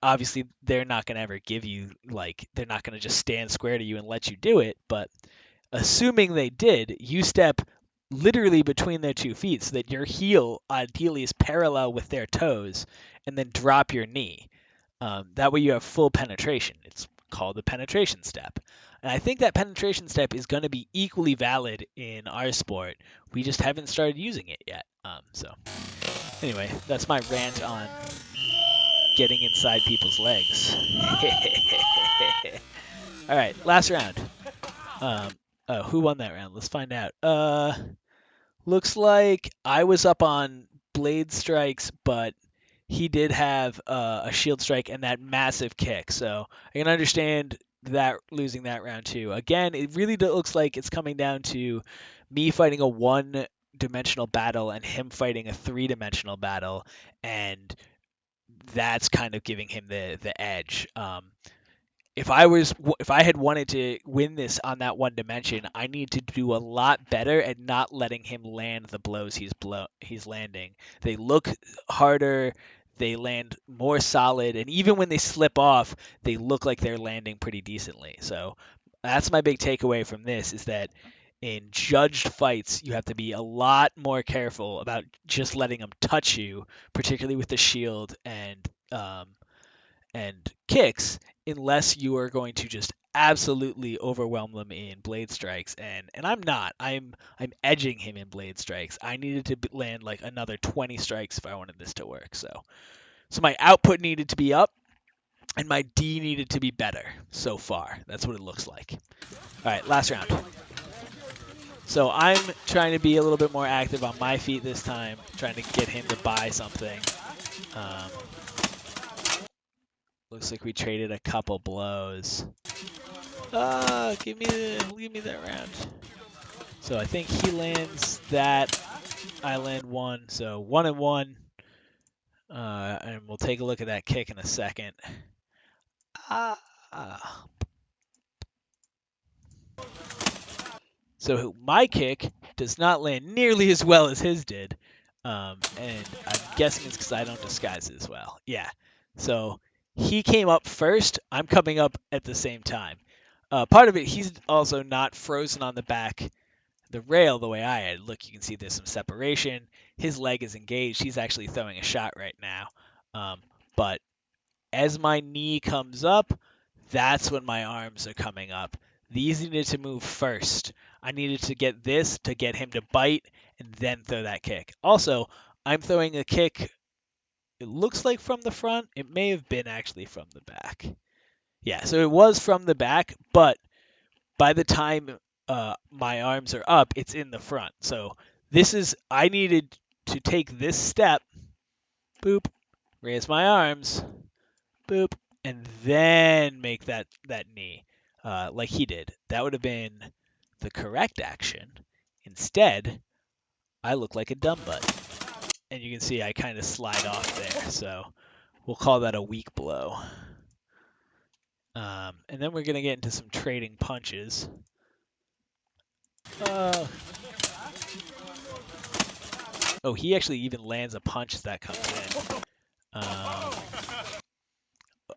Obviously, they're not going to ever give you, like, they're not going to just stand square to you and let you do it, but assuming they did, you step literally between their 2 feet so that your heel ideally is parallel with their toes, and then drop your knee. That way you have full penetration. It's called the penetration step. And I think that penetration step is going to be equally valid in our sport. We just haven't started using it yet. So anyway, that's my rant on getting inside people's legs. All right, last round. Who won that round? Let's find out. Looks like I was up on blade strikes, but he did have a shield strike and that massive kick. So I can understand that losing that round too. Again, it really looks like it's coming down to me fighting a one-dimensional battle and him fighting a three-dimensional battle, and that's kind of giving him the edge. If I had wanted to win this on that one dimension, I need to do a lot better at not letting him land the blows he's landing. They look harder, they land more solid, and even when they slip off, they look like they're landing pretty decently. So that's my big takeaway from this, is that in judged fights, you have to be a lot more careful about just letting them touch you, particularly with the shield and kicks, unless you are going to just absolutely overwhelm them in blade strikes, and I'm not. I'm edging him in blade strikes. I needed to land like another 20 strikes if I wanted this to work. So my output needed to be up and my D needed to be better so far. That's what it looks like. All right, last round. So I'm trying to be a little bit more active on my feet this time, trying to get him to buy something. Looks like we traded a couple blows. Give me that round. So I think he lands that. I land one. So 1-1. And we'll take a look at that kick in a second. So my kick does not land nearly as well as his did. And I'm guessing it's because I don't disguise it as well. Yeah. So he came up first. I'm coming up at the same time. Part of it, he's also not frozen on the rail the way I had. Look, you can see there's some separation. His leg is engaged. He's actually throwing a shot right now. But as my knee comes up, that's when my arms are coming up. These needed to move first. I needed to get this to get him to bite and then throw that kick. Also, I'm throwing a kick, it looks like from the front. It may have been actually from the back. Yeah, so it was from the back, but by the time my arms are up, it's in the front. So I needed to take this step, boop, raise my arms, boop, and then make that knee like he did. That would have been the correct action. Instead, I look like a dumb butt. And you can see I kind of slide off there. So we'll call that a weak blow. And then we're going to get into some trading punches. Oh, he actually even lands a punch as that comes in.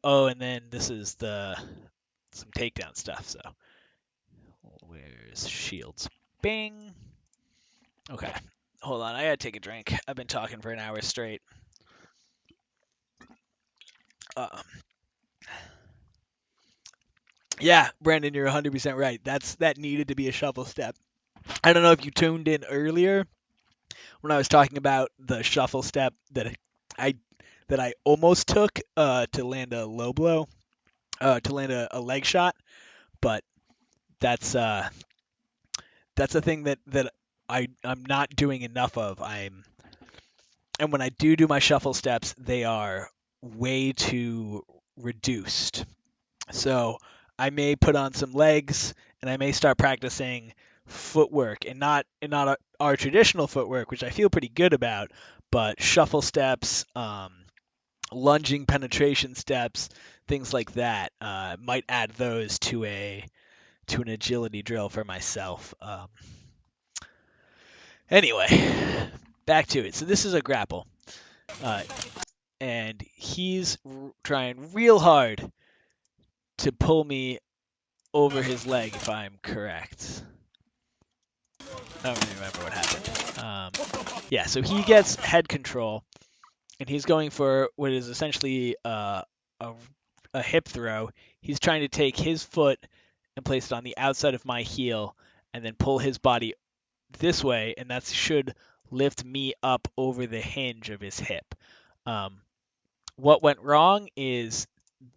And then this is some takedown stuff. So where's shields? Bing. Okay. Hold on, I gotta take a drink. I've been talking for an hour straight. Um, yeah, Brandon, you're 100% right. That needed to be a shuffle step. I don't know if you tuned in earlier when I was talking about the shuffle step I that I almost took to land a low blow, to land a leg shot, but that's uh, that's a thing that I'm not doing enough of. And when I do my shuffle steps, they are way too reduced. So I may put on some legs and I may start practicing footwork and not our traditional footwork, which I feel pretty good about, but shuffle steps, lunging penetration steps, things like that. Might add those to an agility drill for myself. Anyway, back to it. So this is a grapple, uh, and he's trying real hard to pull me over his leg, if I'm correct. I don't really remember what happened. Yeah, so he gets head control, and he's going for what is essentially a, a hip throw. He's trying to take his foot and place it on the outside of my heel, and then pull his body this way, and that should lift me up over the hinge of his hip. Um, what went wrong is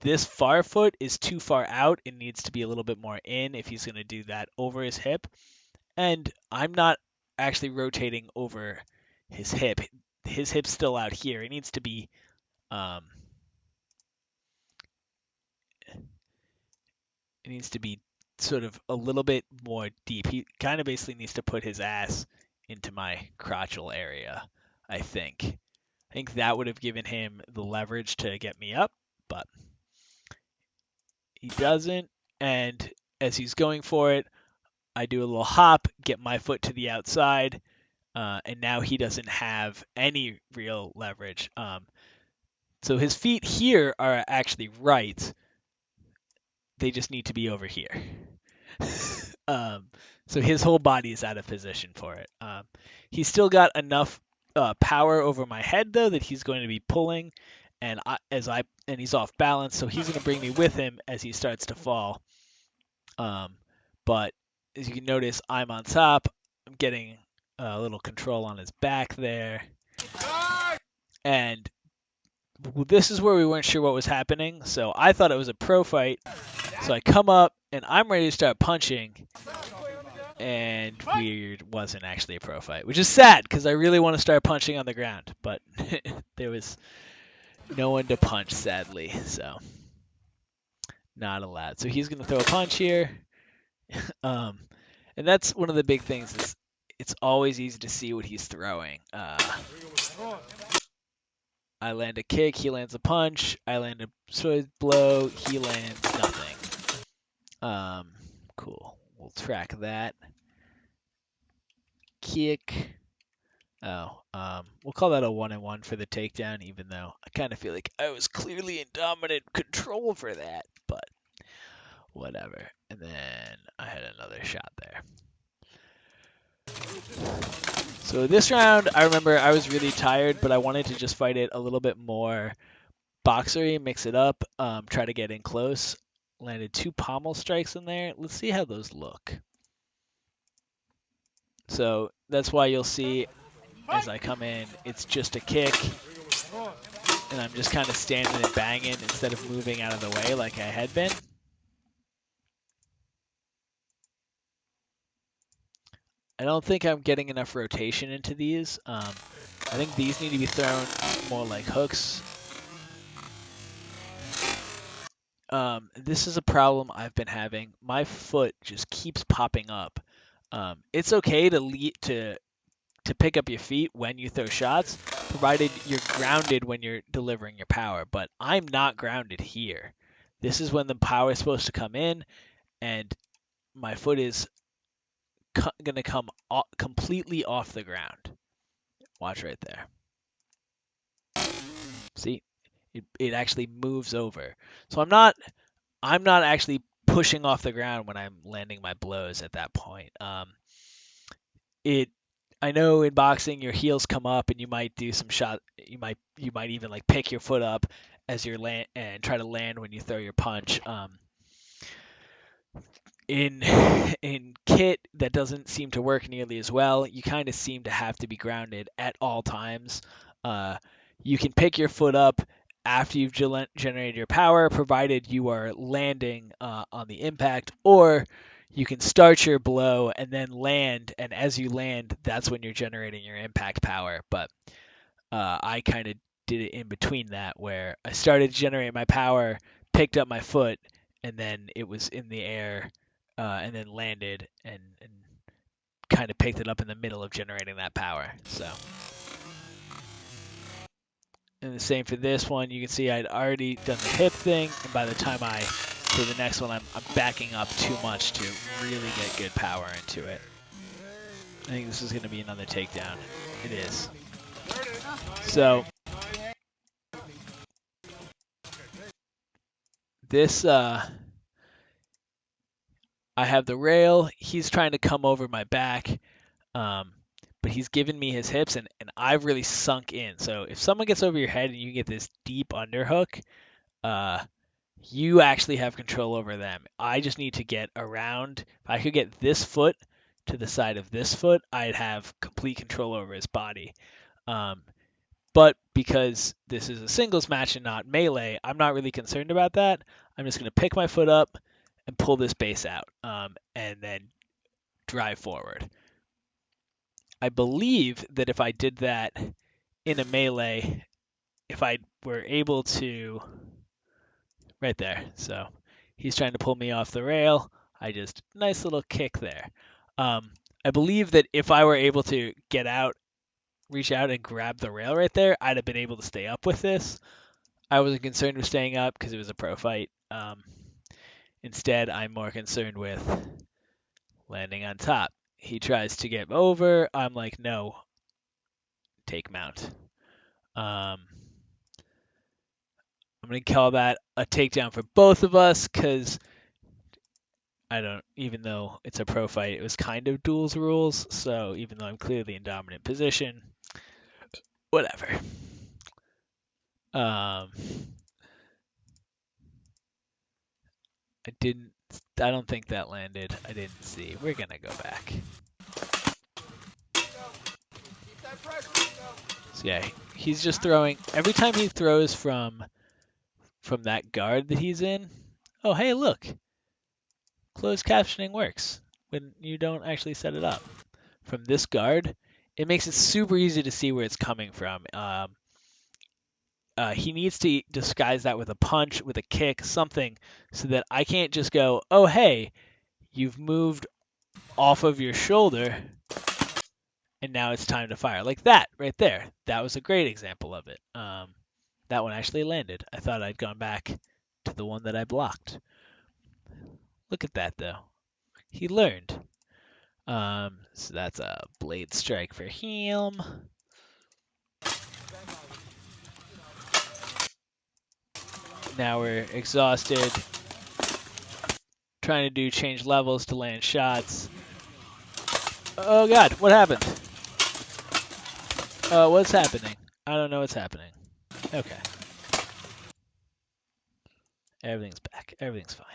this far foot is too far out. It needs to be a little bit more in if he's going to do that over his hip. And I'm not actually rotating over his hip. His hip's still out here. Um, it needs to be sort of a little bit more deep. He kind of basically needs to put his ass into my crotchal area, I think. I think that would have given him the leverage to get me up, but he doesn't. And as he's going for it, I do a little hop, get my foot to the outside, and now he doesn't have any real leverage. So his feet here are actually right. They just need to be over here. um, so his whole body is out of position for it. He's still got enough power over my head though that he's going to be pulling, and he's off balance, so he's going to bring me with him as he starts to fall. But as you can notice, I'm on top. I'm getting a little control on his back there, and this is where we weren't sure what was happening. So I thought it was a pro fight. So I come up and I'm ready to start punching, and weird wasn't actually a pro fight, which is sad because I really want to start punching on the ground, but there was no one to punch, sadly, so not allowed. So he's gonna throw a punch here, and that's one of the big things is it's always easy to see what he's throwing. I land a kick, he lands a punch. I land a sword blow, he lands nothing. Cool. We'll track that. Kick. We'll call that a 1-1 for the takedown, even though I kind of feel like I was clearly in dominant control for that, but whatever. And then I had another shot there. So this round, I remember I was really tired, but I wanted to just fight it a little bit more boxery, mix it up, try to get in close. Landed 2 pommel strikes in there. Let's see how those look. So that's why you'll see as I come in, it's just a kick, and I'm just kind of standing and banging instead of moving out of the way like I had been. I don't think I'm getting enough rotation into these. I think these need to be thrown more like hooks. This is a problem I've been having. My foot just keeps popping up. It's okay to pick up your feet when you throw shots, provided you're grounded when you're delivering your power. But I'm not grounded here. This is when the power is supposed to come in, and my foot is going to come completely off the ground. Watch right there. See, it actually moves over. So I'm not actually pushing off the ground when I'm landing my blows at that point. It I know in boxing your heels come up and you might do some shot. You might even like pick your foot up as you're land and try to land when you throw your punch. In in kit that doesn't seem to work nearly as well. You kind of seem to have to be grounded at all times. Uh, you can pick your foot up after you've generated your power, provided you are landing on the impact, or you can start your blow and then land, and as you land, that's when you're generating your impact power. But I kind of did it in between that, where I started to generate my power, picked up my foot, and then it was in the air, and then landed and kind of picked it up in the middle of generating that power. So, and the same for this one. You can see I'd already done the hip thing, and by the time I do the next one, I'm backing up too much to really get good power into it. I think this is going to be another takedown. It is. So this I have the rail. He's trying to come over my back, but he's given me his hips, and I've really sunk in. So if someone gets over your head and you get this deep underhook, you actually have control over them. I just need to get around. If I could get this foot to the side of this foot, I'd have complete control over his body. But because this is a singles match and not melee, I'm not really concerned about that. I'm just going to pick my foot up and pull this base out, and then drive forward. I believe that if I did that in a melee, if I were able to, right there. So he's trying to pull me off the rail. I just, nice little kick there. I believe that if I were able to get out, reach out and grab the rail right there, I'd have been able to stay up with this. I wasn't concerned with staying up because it was a pro fight. Instead, I'm more concerned with landing on top. He tries to get over. I'm like, no, take mount. I'm going to call that a takedown for both of us because even though it's a pro fight, it was kind of duels rules. So even though I'm clearly in dominant position, whatever. I don't think that landed. I didn't see. We're going to go back. So yeah, he's just throwing. Every time he throws from that guard that he's in. Oh, hey, look. Closed captioning works when you don't actually set it up. From this guard, it makes it super easy to see where it's coming from. He needs to disguise that with a punch, with a kick, something, so that I can't just go, oh, hey, you've moved off of your shoulder, and now it's time to fire. Like that right there. That was a great example of it. That one actually landed. I thought I'd gone back to the one that I blocked. Look at that, though. He learned. So that's a blade strike for him. Now we're exhausted. Trying to change levels to land shots. Oh god, what happened? What's happening? I don't know what's happening. Okay. Everything's back. Everything's fine.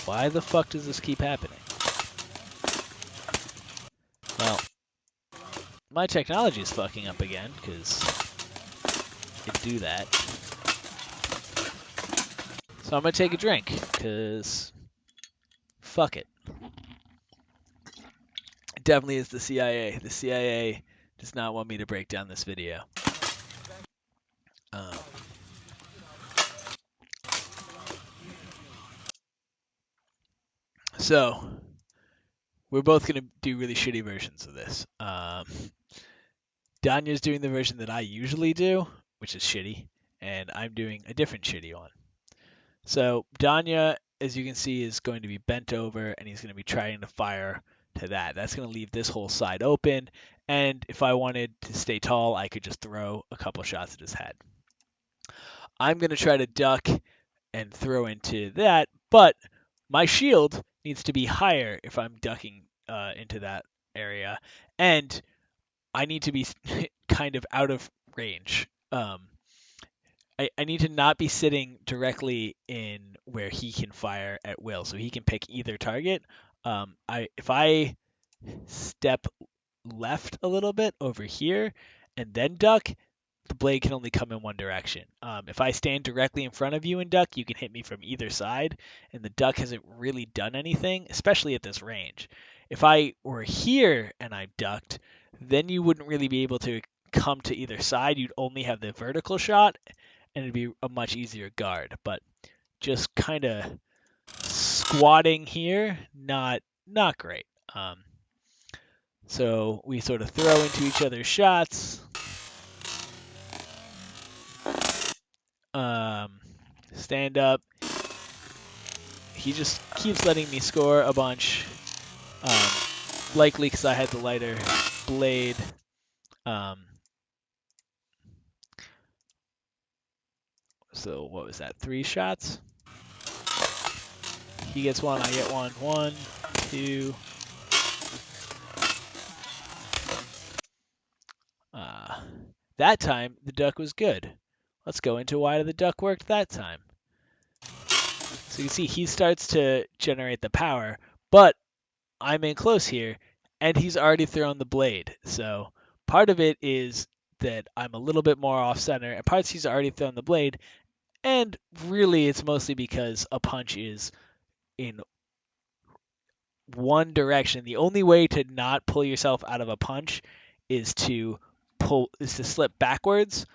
Why the fuck does this keep happening? Well, my technology is fucking up again, because it do that. So I'm going to take a drink, because fuck it. It definitely is the CIA. The CIA does not want me to break down this video. So, we're both going to do really shitty versions of this. Danya's doing the version that I usually do, which is shitty, and I'm doing a different shitty one. So, Danya, as you can see, is going to be bent over, and he's going to be trying to fire to that. That's going to leave this whole side open, and if I wanted to stay tall, I could just throw a couple shots at his head. I'm going to try to duck and throw into that, but my shield needs to be higher if I'm ducking into that area, and I need to be kind of out of range. I need to not be sitting directly in where he can fire at will, so he can pick either target. If I step left a little bit over here and then duck, the blade can only come in one direction. If I stand directly in front of you and duck, you can hit me from either side, and the duck hasn't really done anything, especially at this range. If I were here and I ducked, then you wouldn't really be able to come to either side. You'd only have the vertical shot, and it'd be a much easier guard. But just kind of squatting here, not great. So we sort of throw into each other's shots. Stand up. He just keeps letting me score a bunch. Likely because I had the lighter blade. So what was that? 3 shots? He gets one, I get one. 1, 2. That time, the duck was good. Let's go into why the duck worked that time. So you can see he starts to generate the power, but I'm in close here, and he's already thrown the blade. So part of it is that I'm a little bit more off center, and parts he's already thrown the blade, and really it's mostly because a punch is in one direction. The only way to not pull yourself out of a punch is to slip backwards.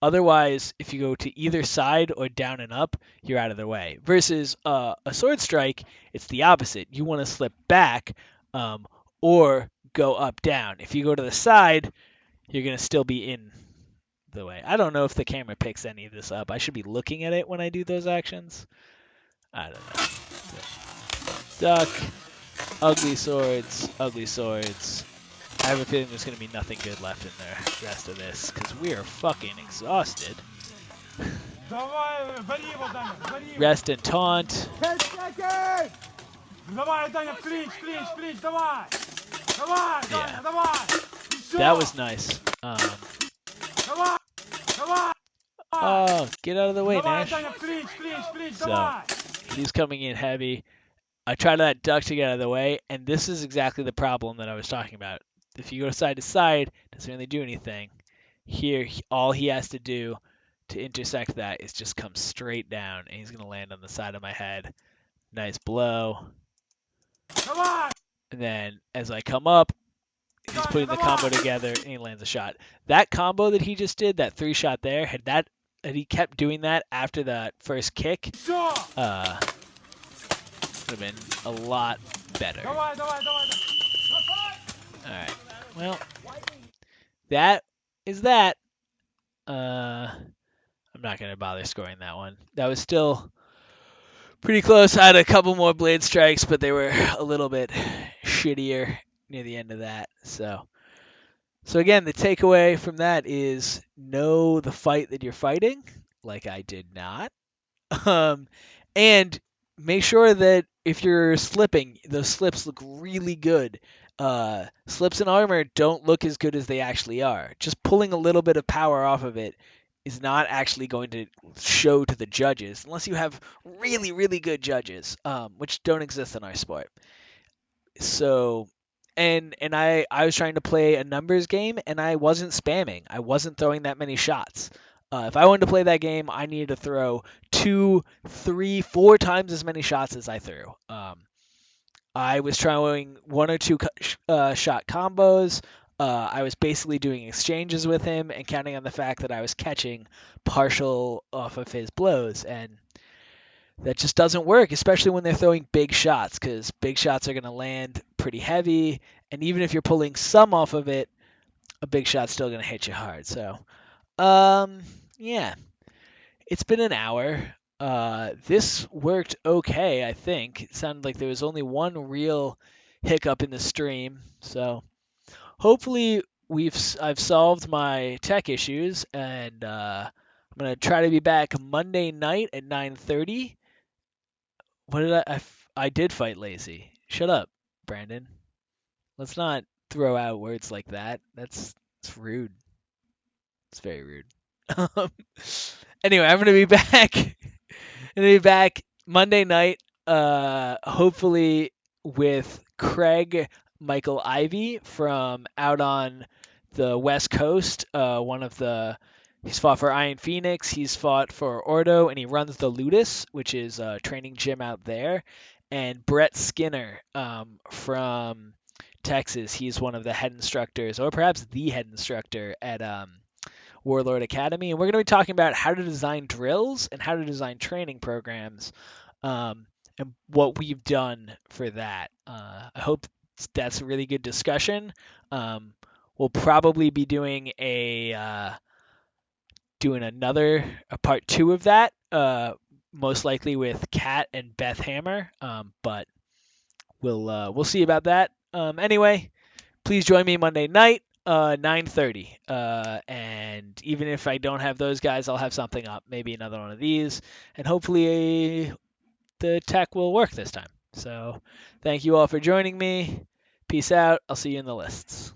Otherwise, if you go to either side or down and up, you're out of the way. Versus a sword strike, it's the opposite. You want to slip back or go up down. If you go to the side, you're going to still be in the way. I don't know if the camera picks any of this up. I should be looking at it when I do those actions. I don't know. Duck, ugly swords, ugly swords. I have a feeling there's going to be nothing good left in the rest of this, because we are fucking exhausted. Rest and taunt. 10 seconds! Давай, Danya, clinch, давай! Давай, Danya, давай! That was nice. Давай, давай! Oh, get out of the way, Давай, Nash. Danya, clinch, So, давай! he's coming in heavy. I try to let duck to get out of the way, and this is exactly the problem that I was talking about. If you go side to side, it doesn't really do anything. Here, all he has to do to intersect that is just come straight down, and he's going to land on the side of my head. Nice blow. And then as I come up, he's putting the combo together, and he lands a shot. That combo that he just did, that 3-shot there, had he kept doing that after that first kick, would have been a lot better. Alright, well, that is that. I'm not going to bother scoring that one. That was still pretty close. I had a couple more blade strikes, but they were a little bit shittier near the end of that. So again, the takeaway from that is know the fight that you're fighting, like I did not. And make sure that if you're slipping, those slips look really good. Slips in armor don't look as good as they actually are. Just pulling a little bit of power off of it is not actually going to show to the judges unless you have really, really good judges, which don't exist in our sport. So, and I was trying to play a numbers game, and I wasn't spamming. I wasn't throwing that many shots. If I wanted to play that game, I needed to throw 2, 3, 4 times as many shots as I threw. I was trying 1 or 2 shot combos. I was basically doing exchanges with him and counting on the fact that I was catching partial off of his blows, and that just doesn't work, especially when they're throwing big shots, because big shots are going to land pretty heavy, and even if you're pulling some off of it, a big shot's still going to hit you hard. So, yeah, it's been an hour. This worked okay, I think. It sounded like there was only one real hiccup in the stream, so hopefully I've solved my tech issues, and I'm gonna try to be back Monday night at 9:30. What did I did fight lazy. Shut up, Brandon. Let's not throw out words like that. It's rude. It's very rude. Um, anyway, I'm gonna be back. I'm gonna be back Monday night. Hopefully with Craig Michael Ivy from out on the West Coast. He's fought for Iron Phoenix. He's fought for Ordo, and he runs the Ludus, which is a training gym out there. And Brett Skinner from Texas. He's one of the head instructors, or perhaps the head instructor at Warlord Academy, and we're going to be talking about how to design drills and how to design training programs, and what we've done for that. I hope that's a really good discussion. We'll probably be doing a part two of that, most likely with Kat and Beth Hammer, but we'll see about that. Anyway, please join me Monday night, 9:30. And even if I don't have those guys, I'll have something up, maybe another one of these, and hopefully the tech will work this time. So thank you all for joining me. Peace out. I'll see you in the lists.